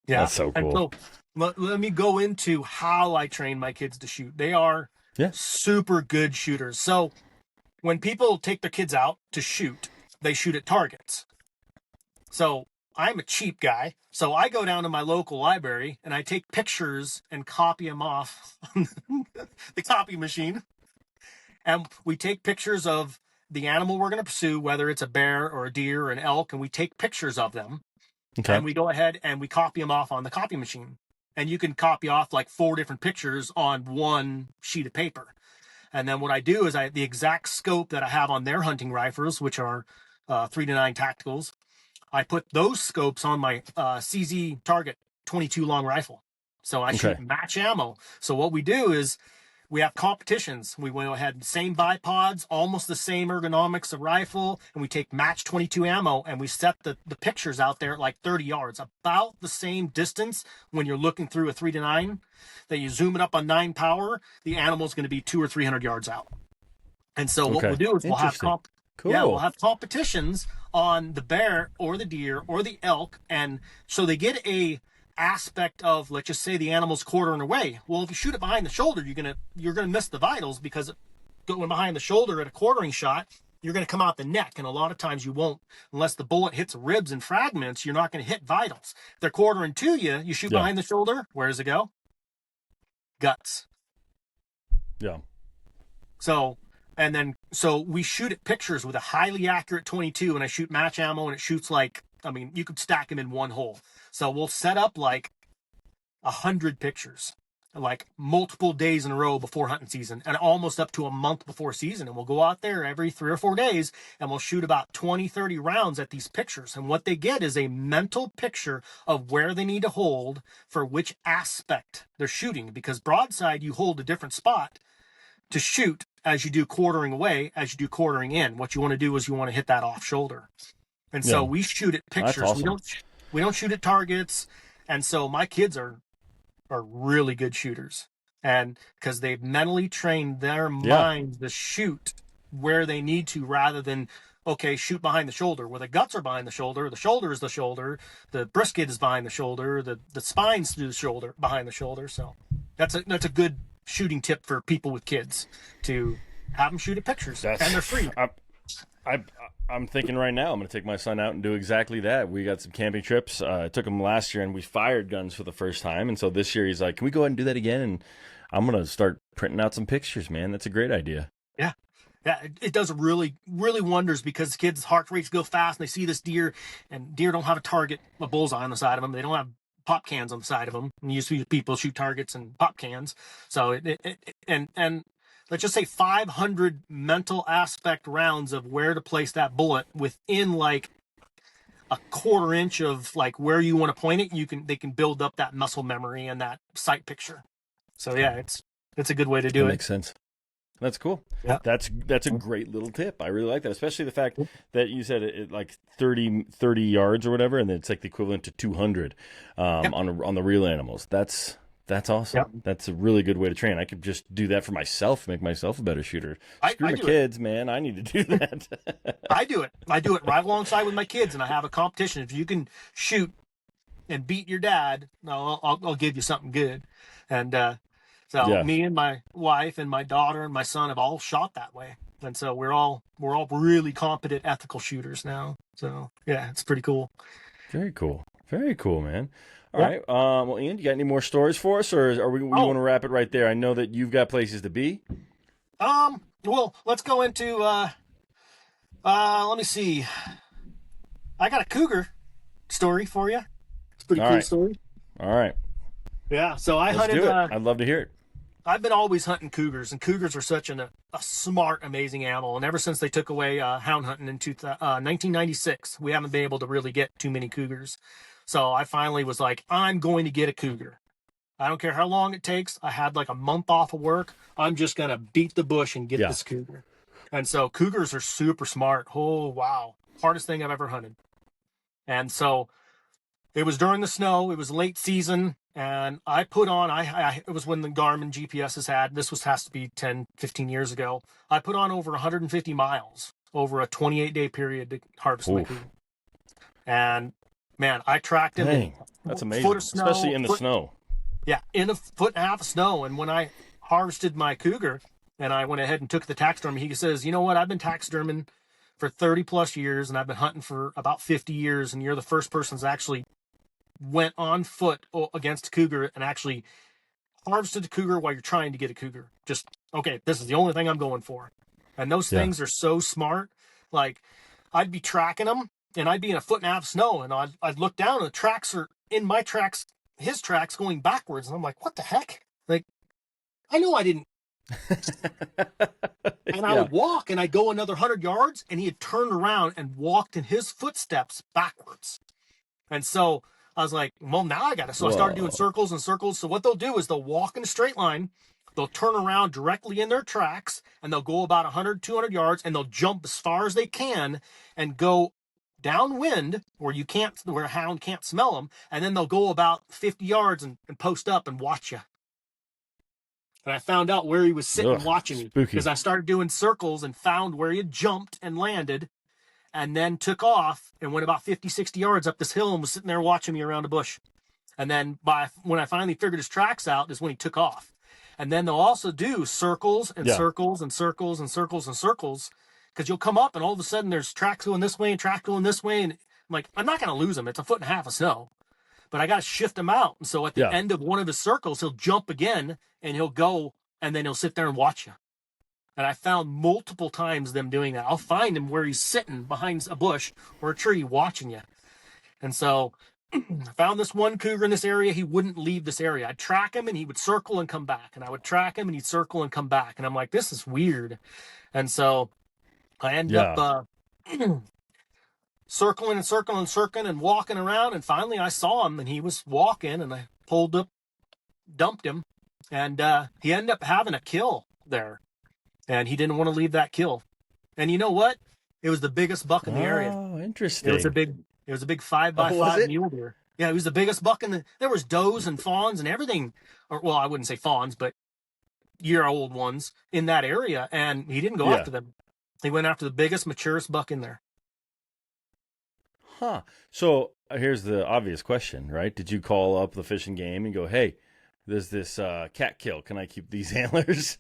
Yeah. That's so cool. And so let me go into how I train my kids to shoot. They are super good shooters. So when people take their kids out to shoot, they shoot at targets. So I'm a cheap guy. So I go down to my local library and I take pictures and copy them off the copy machine. And we take pictures of the animal we're going to pursue, whether it's a bear or a deer or an elk, and we take pictures of them. Okay. And we go ahead and we copy them off on the copy machine. And you can copy off like 4 different pictures on one sheet of paper. And then what I do is the exact scope that I have on their hunting rifles, which are 3-9 tacticals, I put those scopes on my CZ Target 22 long rifle. So I shoot match ammo. So what we do is we have competitions. We went ahead, same bipods, almost the same ergonomics of rifle, and we take match 22 ammo and we set the pictures out there at like 30 yards, about the same distance when you're looking through a 3-9. That you zoom it up on 9 power, the animal's going to be 200 or 300 yards out. And so what we'll do is we'll have we'll have competitions on the bear or the deer or the elk, and so they get a aspect of, let's just say the animal's quartering away. Well, if you shoot it behind the shoulder, you're gonna miss the vitals because going behind the shoulder at a quartering shot, you're going to come out the neck. And a lot of times you won't, unless the bullet hits ribs and fragments, you're not going to hit vitals. If they're quartering to you, you shoot behind the shoulder. Where does it go? Guts. Yeah. So we shoot at pictures with a highly accurate 22, and I shoot match ammo, and it shoots like, I mean, you could stack them in one hole. So we'll set up like 100 pictures, like multiple days in a row before hunting season, and almost up to a month before season. And we'll go out there every 3 or 4 days, and we'll shoot about 20, 30 rounds at these pictures. And what they get is a mental picture of where they need to hold for which aspect they're shooting, because broadside, you hold a different spot to shoot as you do quartering away, as you do quartering in. What you want to do is you want to hit that off shoulder. And so we shoot at pictures. Awesome. We don't shoot at targets. And so my kids are really good shooters, and because they've mentally trained their minds to shoot where they need to, rather than, okay, shoot behind the shoulder, where the guts are behind the shoulder is the shoulder, the brisket is behind the shoulder, the spine's through the shoulder, behind the shoulder. So that's a good shooting tip for people with kids, to have them shoot at pictures, and they're free. I'm thinking right now I'm going to take my son out and do exactly that. We got some camping trips. I took him last year, and we fired guns for the first time. And so this year he's like, can we go ahead and do that again? And I'm going to start printing out some pictures, man. That's a great idea. Yeah. Yeah, it does really, really wonders, because kids' heart rates go fast, and they see this deer, and deer don't have a bullseye on the side of them. They don't have pop cans on the side of them. And you see people shoot targets and pop cans. So and let's just say 500 mental aspect rounds of where to place that bullet within like a quarter inch of like where you want to point it. They can build up that muscle memory and that sight picture. So yeah, it's a good way to do it. Makes sense. That's cool. Yeah. That's a great little tip. I really like that, especially the fact that you said it like 30 yards or whatever, and then it's like the equivalent to 200 on the real animals. That's awesome. Yep. That's a really good way to train. I could just do that for myself, make myself a better shooter. Screw my kids, man. I need to do that. I do it right alongside with my kids, and I have a competition. If you can shoot and beat your dad, I'll give you something good. And me and my wife and my daughter and my son have all shot that way. And so we're all really competent, ethical shooters now. So yeah, it's pretty cool. Very cool. Very cool, man. All right. Well, Ian, you got any more stories for us, or are we want to wrap it right there? I know that you've got places to be. Well, let's go into, let me see. I got a cougar story for you. It's a pretty cool story. All right. Yeah. So Let's hunted. Do it. I'd love to hear it. I've been always hunting cougars, and cougars are such a smart, amazing animal. And ever since they took away hound hunting in 1996, we haven't been able to really get too many cougars. So I finally was like, I'm going to get a cougar. I don't care how long it takes. I had like a month off of work. I'm just going to beat the bush and get this cougar. And so cougars are super smart. Oh, wow. Hardest thing I've ever hunted. And so it was during the snow. It was late season. And I put on, it was when the Garmin GPSs has to be 10, 15 years ago. I put on over 150 miles over a 28-day period to harvest my cougar. And man, I tracked him. Dang, that's amazing, especially in the snow. Yeah, in a foot and a half of snow. And when I harvested my cougar and I went ahead and took the taxidermy, he says, you know what, I've been taxiderming for 30 plus years, and I've been hunting for about 50 years, and you're the first person that's actually went on foot against a cougar and actually harvested a cougar while you're trying to get a cougar. Just, okay, this is the only thing I'm going for. And those things are so smart. Like, I'd be tracking them, and I'd be in a foot and a half of snow, and I'd look down, and the tracks are in my tracks, his tracks going backwards. And I'm like, what the heck? Like, I know I didn't. And I would walk, and I'd go another 100 yards, and he had turned around and walked in his footsteps backwards. And so I was like, well, now I got it. So I started doing circles and circles. So what they'll do is they'll walk in a straight line. They'll turn around directly in their tracks, and they'll go about 100, 200 yards, and they'll jump as far as they can and go downwind where a hound can't smell them. And then they'll go about 50 yards and post up and watch you. And I found out where he was sitting watching me, because I started doing circles and found where he had jumped and landed, and then took off and went about 50, 60 yards up this hill and was sitting there watching me around a bush. And then when I finally figured his tracks out is when he took off. And then they'll also do circles and Yeah. circles and circles and circles and circles, because you'll come up and all of a sudden there's tracks going this way and track going this way. And I'm like, I'm not going to lose him. It's 1.5 feet of snow, but I got to shift him out. And so at the Yeah. end of one of his circles, he'll jump again and he'll go, and then he'll sit there and watch you. And I found multiple times them doing that. I'll find him where he's sitting behind a bush or a tree watching you. And so I found this one cougar in this area. He wouldn't leave this area. I'd track him and he would circle and come back. And I would track him and he'd circle and come back. And I'm like, this is weird. And so I ended up circling and circling and circling and walking around. And finally I saw him and he was walking, and I pulled up, dumped him. And he ended up having a kill there. And he didn't want to leave that kill. And you know what? It was the biggest buck in the area. Oh, interesting. It was a big 5x5 mule deer. Yeah, it was the biggest buck there was does and fawns and everything. Or, well, I wouldn't say fawns, but year-old ones in that area. And he didn't go after them. He went after the biggest, maturest buck in there. Huh. So here's the obvious question, right? Did you call up the Fish and Game and go, hey, there's this cat kill. Can I keep these antlers?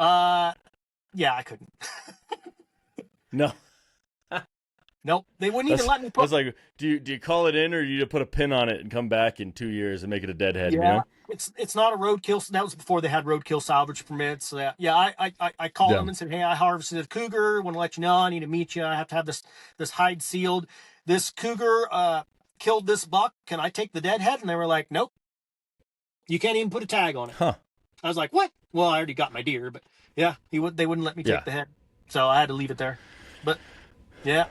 Yeah, I couldn't. No. Nope. They wouldn't even let me put. I was like, do you call it in, or do you put a pin on it and come back in 2 years and make it a deadhead? Yeah, you know? it's not a roadkill. That was before they had roadkill salvage permits. So I called them and said, hey, I harvested a cougar. Want to let you know, I need to meet you. I have to have this hide sealed. This cougar killed this buck. Can I take the deadhead? And they were like, nope. You can't even put a tag on it. Huh. I was like, what? Well, I already got my deer, but yeah, they wouldn't let me take the head. So I had to leave it there. But yeah.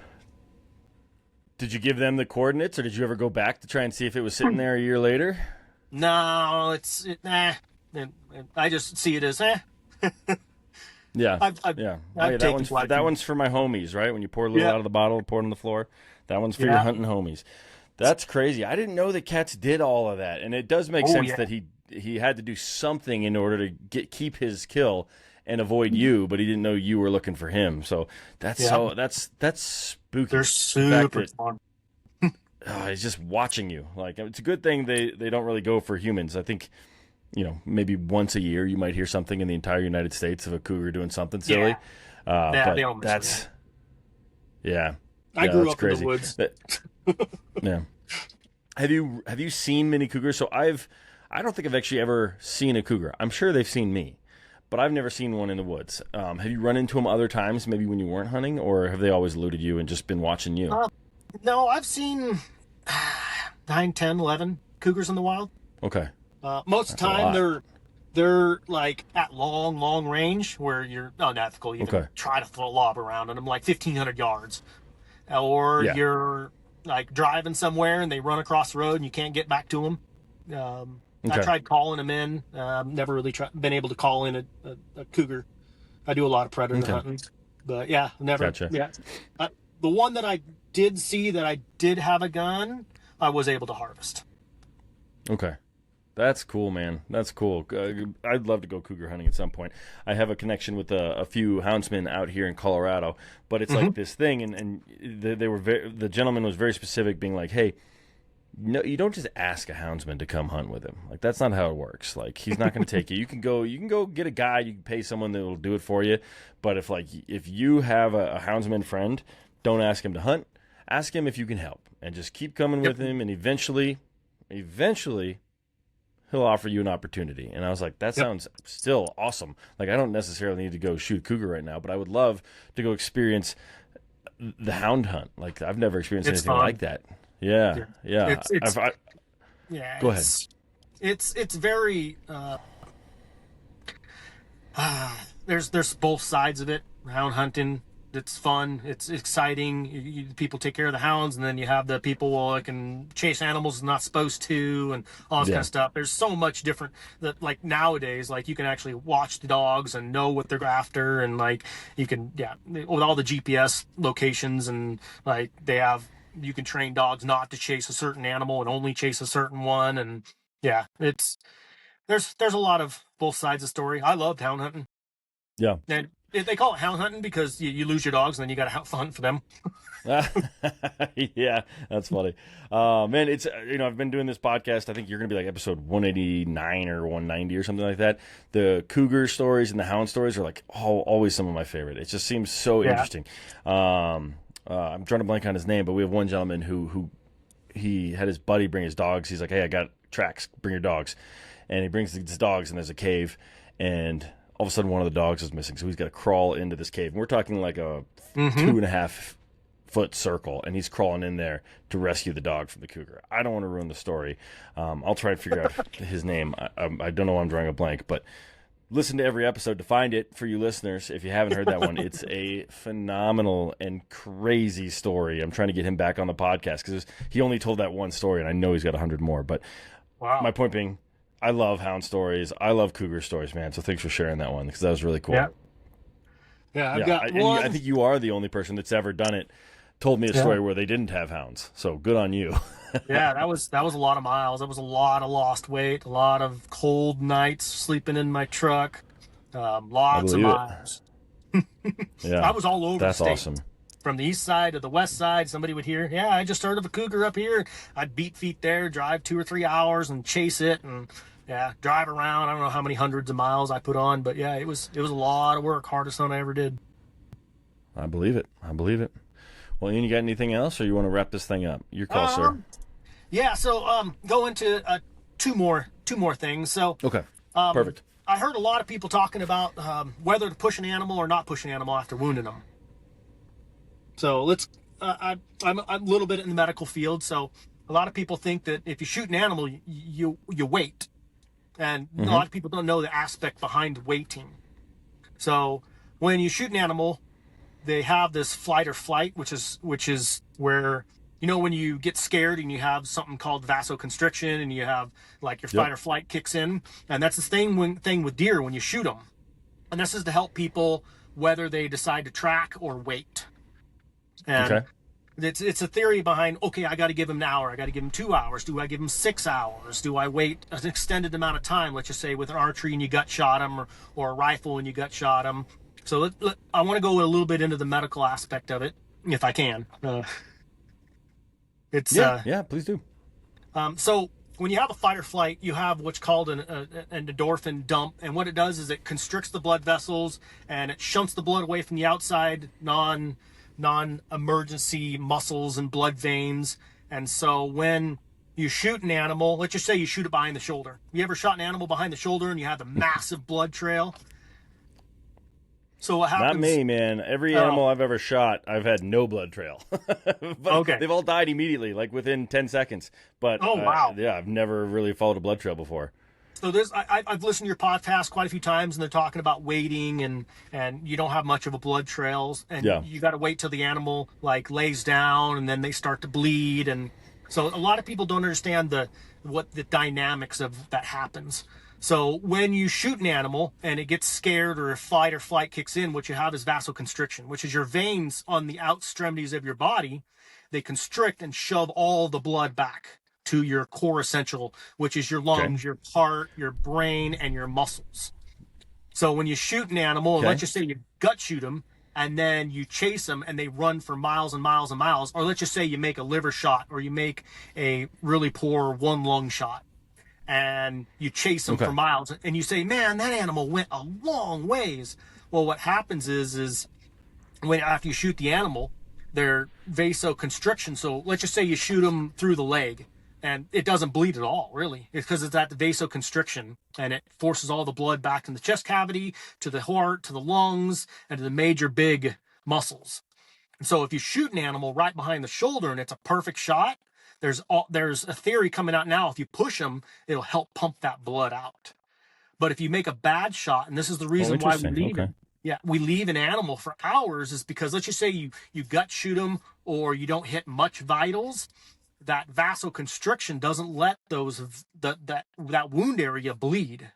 Did you give them the coordinates, or did you ever go back to try and see if it was sitting there a year later? No, I just see it as Yeah. I've that one's for my homies, right? When you pour a little out of the bottle, pour it on the floor. That one's for your hunting homies. That's crazy. I didn't know that cats did all of that, and it does make sense that he had to do something in order to keep his kill and avoid you, but he didn't know you were looking for him. So that's spooky. They're super fun. He's just watching you. Like, it's a good thing they don't really go for humans. I think, maybe once a year you might hear something in the entire United States of a cougar doing something silly. But they almost that's I grew up in the woods. Yeah. Have you seen many cougars? So I don't think I've actually ever seen a cougar. I'm sure they've seen me, but I've never seen one in the woods. Have you run into them other times, maybe when you weren't hunting, or have they always eluded you and just been watching you? No, I've seen 9, 10, 11 cougars in the wild. Okay. Most of the time they're like at long range where you're unethical. You can try to throw a lob around and them like 1,500 yards. Or you're like driving somewhere and they run across the road and you can't get back to them. I tried calling them in. Never really been able to call in a cougar. I do a lot of predator hunting, but never. Gotcha. Yeah, the one that I did see that I did have a gun, I was able to harvest. Okay. That's cool, man. That's cool. I'd love to go cougar hunting at some point. I have a connection with a few houndsmen out here in Colorado, but it's like this thing, and they were the gentleman was very specific, being like, "Hey, no, you don't just ask a houndsman to come hunt with him. Like, that's not how it works. Like, he's not going to take you. You can go get a guide. You can pay someone that will do it for you. But if you have a houndsman friend, don't ask him to hunt. Ask him if you can help, and just keep coming with him, and eventually." He'll offer you an opportunity. And I was like, that sounds still awesome. Like, I don't necessarily need to go shoot a cougar right now, but I would love to go experience the hound hunt. Like, I've never experienced anything like that. Yeah. Go ahead. It's very there's both sides of it. Hound hunting, it's fun, it's exciting. People take care of the hounds, and then you have the people that can chase animals not supposed to, and all this kind of stuff. There's so much different that, like, nowadays, like, you can actually watch the dogs and know what they're after, and like you can with all the GPS locations, and like you can train dogs not to chase a certain animal and only chase a certain one, and there's a lot of both sides of the story. I loved hound hunting. Yeah. And They call it hound hunting because you lose your dogs and then you got to hunt for them. Yeah, that's funny. Man, it's I've been doing this podcast. I think you're gonna be like episode 189 or 190 or something like that. The cougar stories and the hound stories are like always some of my favorite. It just seems so interesting. I'm trying to blank on his name, but we have one gentleman who he had his buddy bring his dogs. He's like, hey, I got tracks. Bring your dogs. And he brings his dogs, and there's a cave, and all of a sudden one of the dogs is missing. So he's got to crawl into this cave. And we're talking like a 2.5-foot circle, and he's crawling in there to rescue the dog from the cougar. I don't want to ruin the story. I'll try and figure out his name. I don't know why I'm drawing a blank, but listen to every episode to find it for you listeners. If you haven't heard that one, it's a phenomenal and crazy story. I'm trying to get him back on the podcast because he only told that one story, and I know he's got 100 more. But my point being, I love hound stories. I love cougar stories, man. So thanks for sharing that one because that was really cool. Yeah, I've got one. I think you are the only person that's ever done it. Told me a story where they didn't have hounds. So good on you. Yeah, that was a lot of miles. That was a lot of lost weight, a lot of cold nights sleeping in my truck, lots of miles. Yeah, I was all over that's the state. awesome. From the east side to the west side, somebody would hear, yeah, I just heard of a cougar up here. I'd beat feet there, drive 2 or 3 hours and chase it and drive around. I don't know how many hundreds of miles I put on, but yeah, it was a lot of work, hardest one I ever did. I believe it. Well, Ian, you got anything else, or you want to wrap this thing up? Your call, sir. Yeah, so go into two more things. So okay, perfect. I heard a lot of people talking about whether to push an animal or not push an animal after wounding them. So let's. I'm a little bit in the medical field, so a lot of people think that if you shoot an animal, you wait, and a lot of people don't know the aspect behind waiting. So when you shoot an animal, they have this flight or flight, which is where, when you get scared and you have something called vasoconstriction and you have like your fight or flight kicks in, and that's the same thing with deer when you shoot them. And this is to help people whether they decide to track or wait. And it's a theory behind, okay, I got to give him an hour. I got to give him 2 hours. Do I give him 6 hours? Do I wait an extended amount of time? Let's just say with an archery and you gut shot him or a rifle and you gut shot him. So I want to go a little bit into the medical aspect of it, if I can. Please do. So when you have a fight or flight, you have what's called an endorphin dump, and what it does is it constricts the blood vessels and it shunts the blood away from the outside non-emergency muscles and blood veins. And so when you shoot an animal, let's just say you shoot it behind the shoulder. You ever shot an animal behind the shoulder and you have the massive blood trail? So what happens? Not me, man. Every animal I've ever shot, I've had no blood trail. But they've all died immediately, like within 10 seconds. But wow. I've never really followed a blood trail before. So I've listened to your podcast quite a few times, and they're talking about waiting, and you don't have much of a blood trail, and you got to wait till the animal like lays down, and then they start to bleed, and so a lot of people don't understand what the dynamics of that happens. So when you shoot an animal and it gets scared or if fight or flight kicks in, what you have is vasoconstriction, which is your veins on the out extremities of your body. They constrict and shove all the blood back to your core essential, which is your lungs, your heart, your brain, and your muscles. So when you shoot an animal, and let's just say you gut shoot them, and then you chase them and they run for miles and miles and miles, or let's just say you make a liver shot or you make a really poor one lung shot, and you chase them for miles, and you say, man, that animal went a long ways. Well, what happens is after you shoot the animal, their vasoconstriction, so let's just say you shoot them through the leg, and it doesn't bleed at all, really. It's because it's at the vasoconstriction, and it forces all the blood back in the chest cavity, to the heart, to the lungs, and to the major big muscles. And so if you shoot an animal right behind the shoulder and it's a perfect shot, there's a theory coming out now, if you push them, it'll help pump that blood out. But if you make a bad shot, and this is the reason why we leave an animal for hours, is because let's just say you gut shoot them or you don't hit much vitals, that vasoconstriction doesn't let that wound area bleed.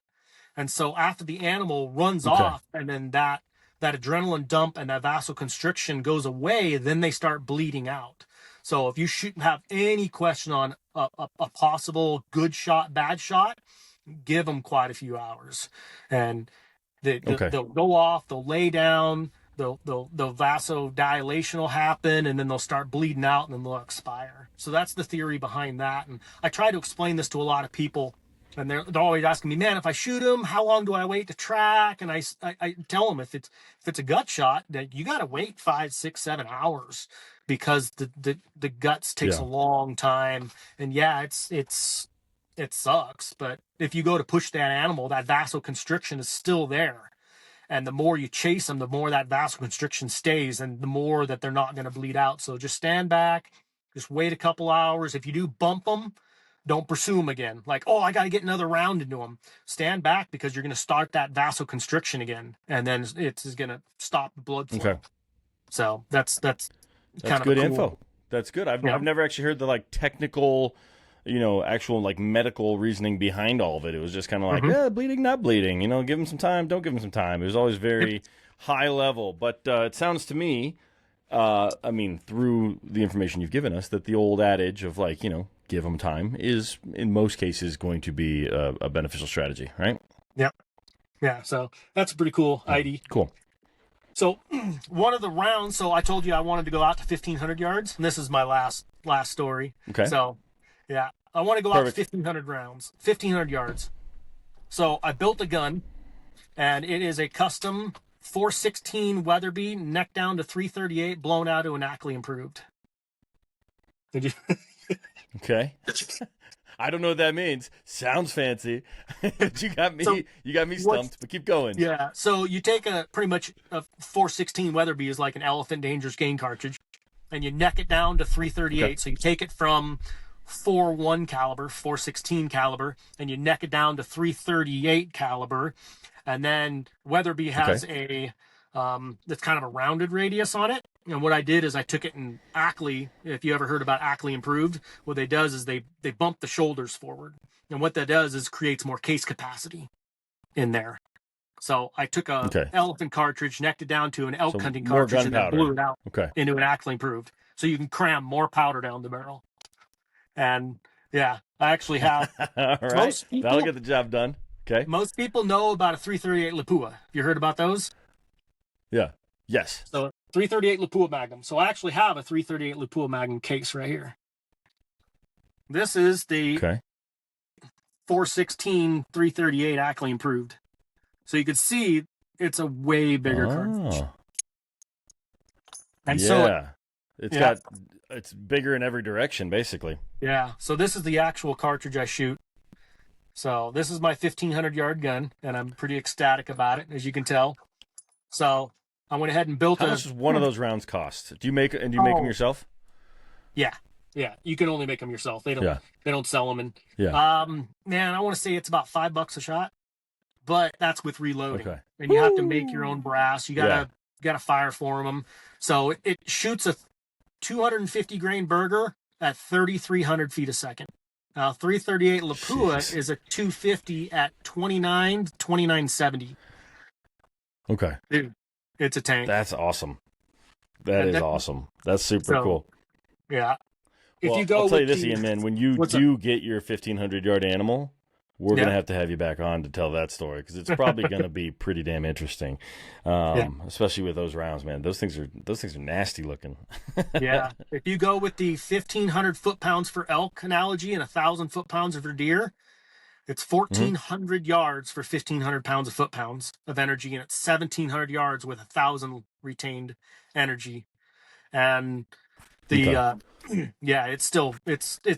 And so after the animal runs off and then that adrenaline dump and that vasoconstriction goes away, then they start bleeding out. So if you have any question on a possible good shot, bad shot, give them quite a few hours. And Okay. They'll go off, they'll lay down, the vasodilation will happen, and then they'll start bleeding out, and then they'll expire. So that's the theory behind that. And I try to explain this to a lot of people, and they're always asking me, man, if I shoot them, how long do I wait to track? And I tell them, if it's a gut shot, that you got to wait 5, 6, 7 hours, because the guts takes a long time. And yeah, it sucks, but if you go to push that animal, that vasoconstriction is still there. And the more you chase them, the more that vasoconstriction stays, and the more that they're not going to bleed out. So just stand back, just wait a couple hours. If you do bump them, don't pursue them again. Like, oh, I got to get another round into them. Stand back, because you're going to start that vasoconstriction again, and then it's going to stop the blood flow. Okay. So that's kind of good cool info. That's good. I've never actually heard the like technical, actual like medical reasoning behind all of it. It was just kind of like, bleeding, not bleeding. Give them some time, don't give them some time. It was always very high level. But it sounds to me, through the information you've given us, that the old adage of like, give them time is in most cases going to be a beneficial strategy, right? Yep. Yeah. So that's a pretty cool ID. Cool. So one of the rounds, so I told you I wanted to go out to 1,500 yards, and this is my last story. Okay. So, yeah, I want to go out to 1,500 rounds, 1,500 yards. So I built a gun, and it is a custom 416 Weatherby, neck down to 338, blown out to an Ackley improved. Did you? Okay. I don't know what that means. Sounds fancy. you got me stumped, but keep going. Yeah. So you take pretty much a 416 Weatherby is like an Elephant Dangerous Game cartridge, and you neck it down to 338. Okay. So you take it from 4.1 caliber, 416 caliber, and you neck it down to 338 caliber. And then Weatherby has a that's kind of a rounded radius on it. And what I did is I took it in Ackley. If you ever heard about Ackley improved, what they does is they bump the shoulders forward. And what that does is creates more case capacity in there. So I took a elephant cartridge, necked it down to an elk hunting cartridge, and then blew it out into an Ackley improved. So you can cram more powder down the barrel. And yeah, I actually have. All right. That'll get the job done. Okay. Most people know about a 338 Lapua. Have you heard about those? Yeah. Yes. So 338 Lapua Magnum. So I actually have a 338 Lapua Magnum case right here. This is the 416 338 Ackley improved. So you can see it's a way bigger cartridge. And it's bigger in every direction, basically. Yeah. So this is the actual cartridge I shoot. So this is my 1,500 yard gun, and I'm pretty ecstatic about it, as you can tell. So I went ahead and built How much does one of those rounds cost? Do you make them yourself? Yeah. Yeah. You can only make them yourself. They don't sell them. And man, I want to say it's about $5 a shot, but that's with reloading. Okay. And you have to make your own brass. You gotta fire form them. So it shoots a 250 grain burger at 3,300 feet a second. Now 338 Lapua is a 250 at 2970. Okay. Dude, it's a tank. That's awesome. That is awesome. That's super cool. Yeah. I'll tell you this, Ian, man, when you do get your 1,500 yard animal, we're going to have you back on to tell that story, because it's probably going to be pretty damn interesting, especially with those rounds, man. Those things are nasty looking. Yeah. If you go with the 1,500 foot-pounds for elk analogy and 1,000 foot-pounds for deer, it's 1,400 yards for 1,500 pounds of foot-pounds of energy, and it's 1,700 yards with 1,000 retained energy. And the it's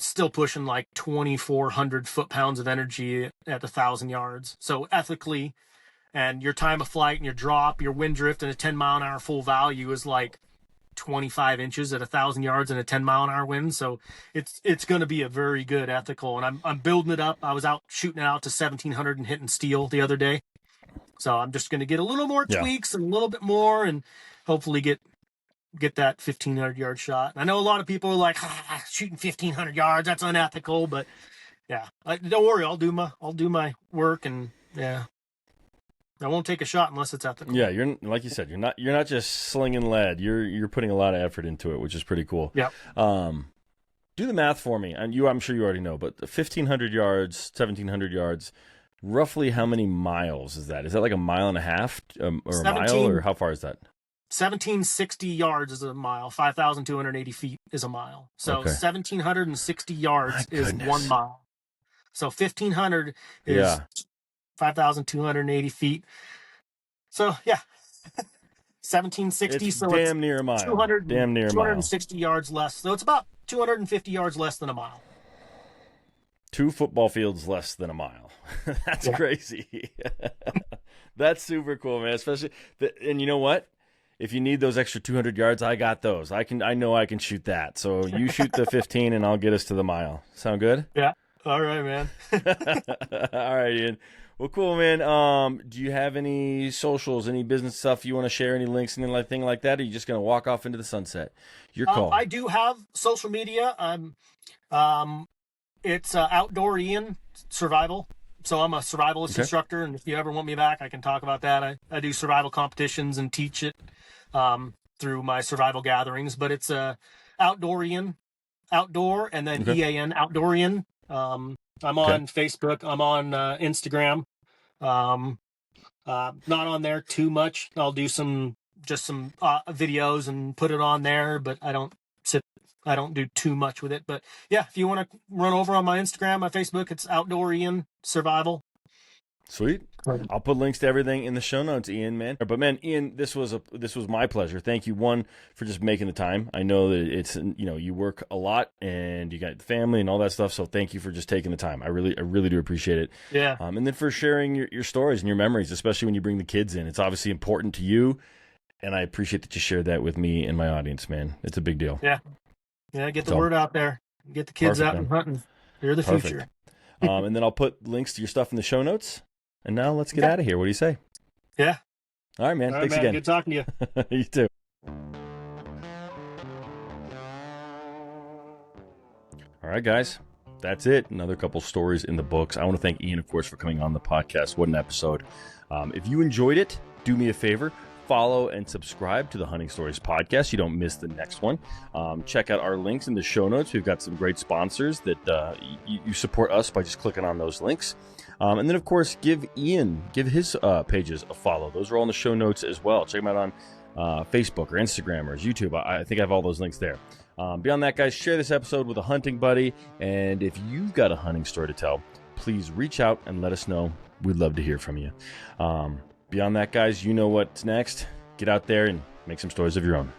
still pushing like 2,400 foot-pounds of energy at 1,000 yards. So ethically, and your time of flight and your drop, your wind drift, and a 10-mile-an-hour full value is like 25 inches at 1,000 yards and a 10-mile-an-hour wind. So it's going to be a very good ethical. And I'm building it up. I was out shooting it out to 1,700 and hitting steel the other day. So I'm just going to get a little more tweaks and a little bit more, and hopefully get that 1,500 yard shot. I know a lot of people are like, shooting 1,500 yards, that's unethical, but don't worry, I'll do my work, and I won't take a shot unless it's ethical. Yeah, you're like you said, you're not just slinging lead. You're putting a lot of effort into it, which is pretty cool. Yeah. Do the math for me, and I'm sure you already know, but 1,500 yards, 1,700 yards, Roughly how many miles is that? Is that like a mile and a half or a mile, or how far is that? 1760 yards is a mile. 5,280 feet is a mile. So Okay. 1,760 yards My is goodness. 1 mile. So 1,500 is Yeah. 5,280 feet. So yeah, 1760. It's So damn near a mile. 200, Damn near a mile. 260 yards less. So it's about 250 yards less than a mile. 2 football fields less than a mile. That's crazy. That's super cool, man. Especially, and you know what? If you need those extra 200 yards, I got those. I know I can shoot that. So you shoot the 15, and I'll get us to the mile. Sound good? Yeah. All right, man. All right, Ian. Well, cool, man. Do you have any socials, any business stuff you want to share, any links, anything like that? Or are you just going to walk off into the sunset? Your call. I do have social media. It's Outdoor Ian Survival. So I'm a survivalist instructor, and if you ever want me back, I can talk about that. I do survival competitions and teach it through my survival gatherings. But it's Outdoor Ian, Outdoor, and then EAN, Outdoor Ian. I'm on Facebook. I'm on Instagram. Not on there too much. I'll do some videos and put it on there, but I don't do too much with it. But yeah, if you want to run over on my Instagram, my Facebook, it's Outdoor Ian Survival. Sweet. I'll put links to everything in the show notes, Ian, man. But man, Ian, this was my pleasure. Thank you, one, for just making the time. I know that it's, you work a lot and you got the family and all that stuff. So thank you for just taking the time. I really do appreciate it. Yeah. And then for sharing your stories and your memories, especially when you bring the kids in. It's obviously important to you, and I appreciate that you shared that with me and my audience, man. It's a big deal. Yeah. Yeah. Get the word out there. Get the kids out and hunting. They're the future. And then I'll put links to your stuff in the show notes. And now let's get out of here. What do you say? Yeah. All right, man. Thanks again. Good talking to you. You too. All right, guys. That's it. Another couple stories in the books. I want to thank Ian, of course, for coming on the podcast. What an episode. If you enjoyed it, do me a favor. Follow and subscribe to the Hunting Stories podcast. You don't miss the next one. Check out our links in the show notes. We've got some great sponsors that you support us by just clicking on those links. And then, of course, give his pages a follow. Those are all in the show notes as well. Check them out on Facebook or Instagram or YouTube. I think I have all those links there. Beyond that, guys, share this episode with a hunting buddy. And if you've got a hunting story to tell, please reach out and let us know. We'd love to hear from you. Beyond that, guys, you know what's next. Get out there and make some stories of your own.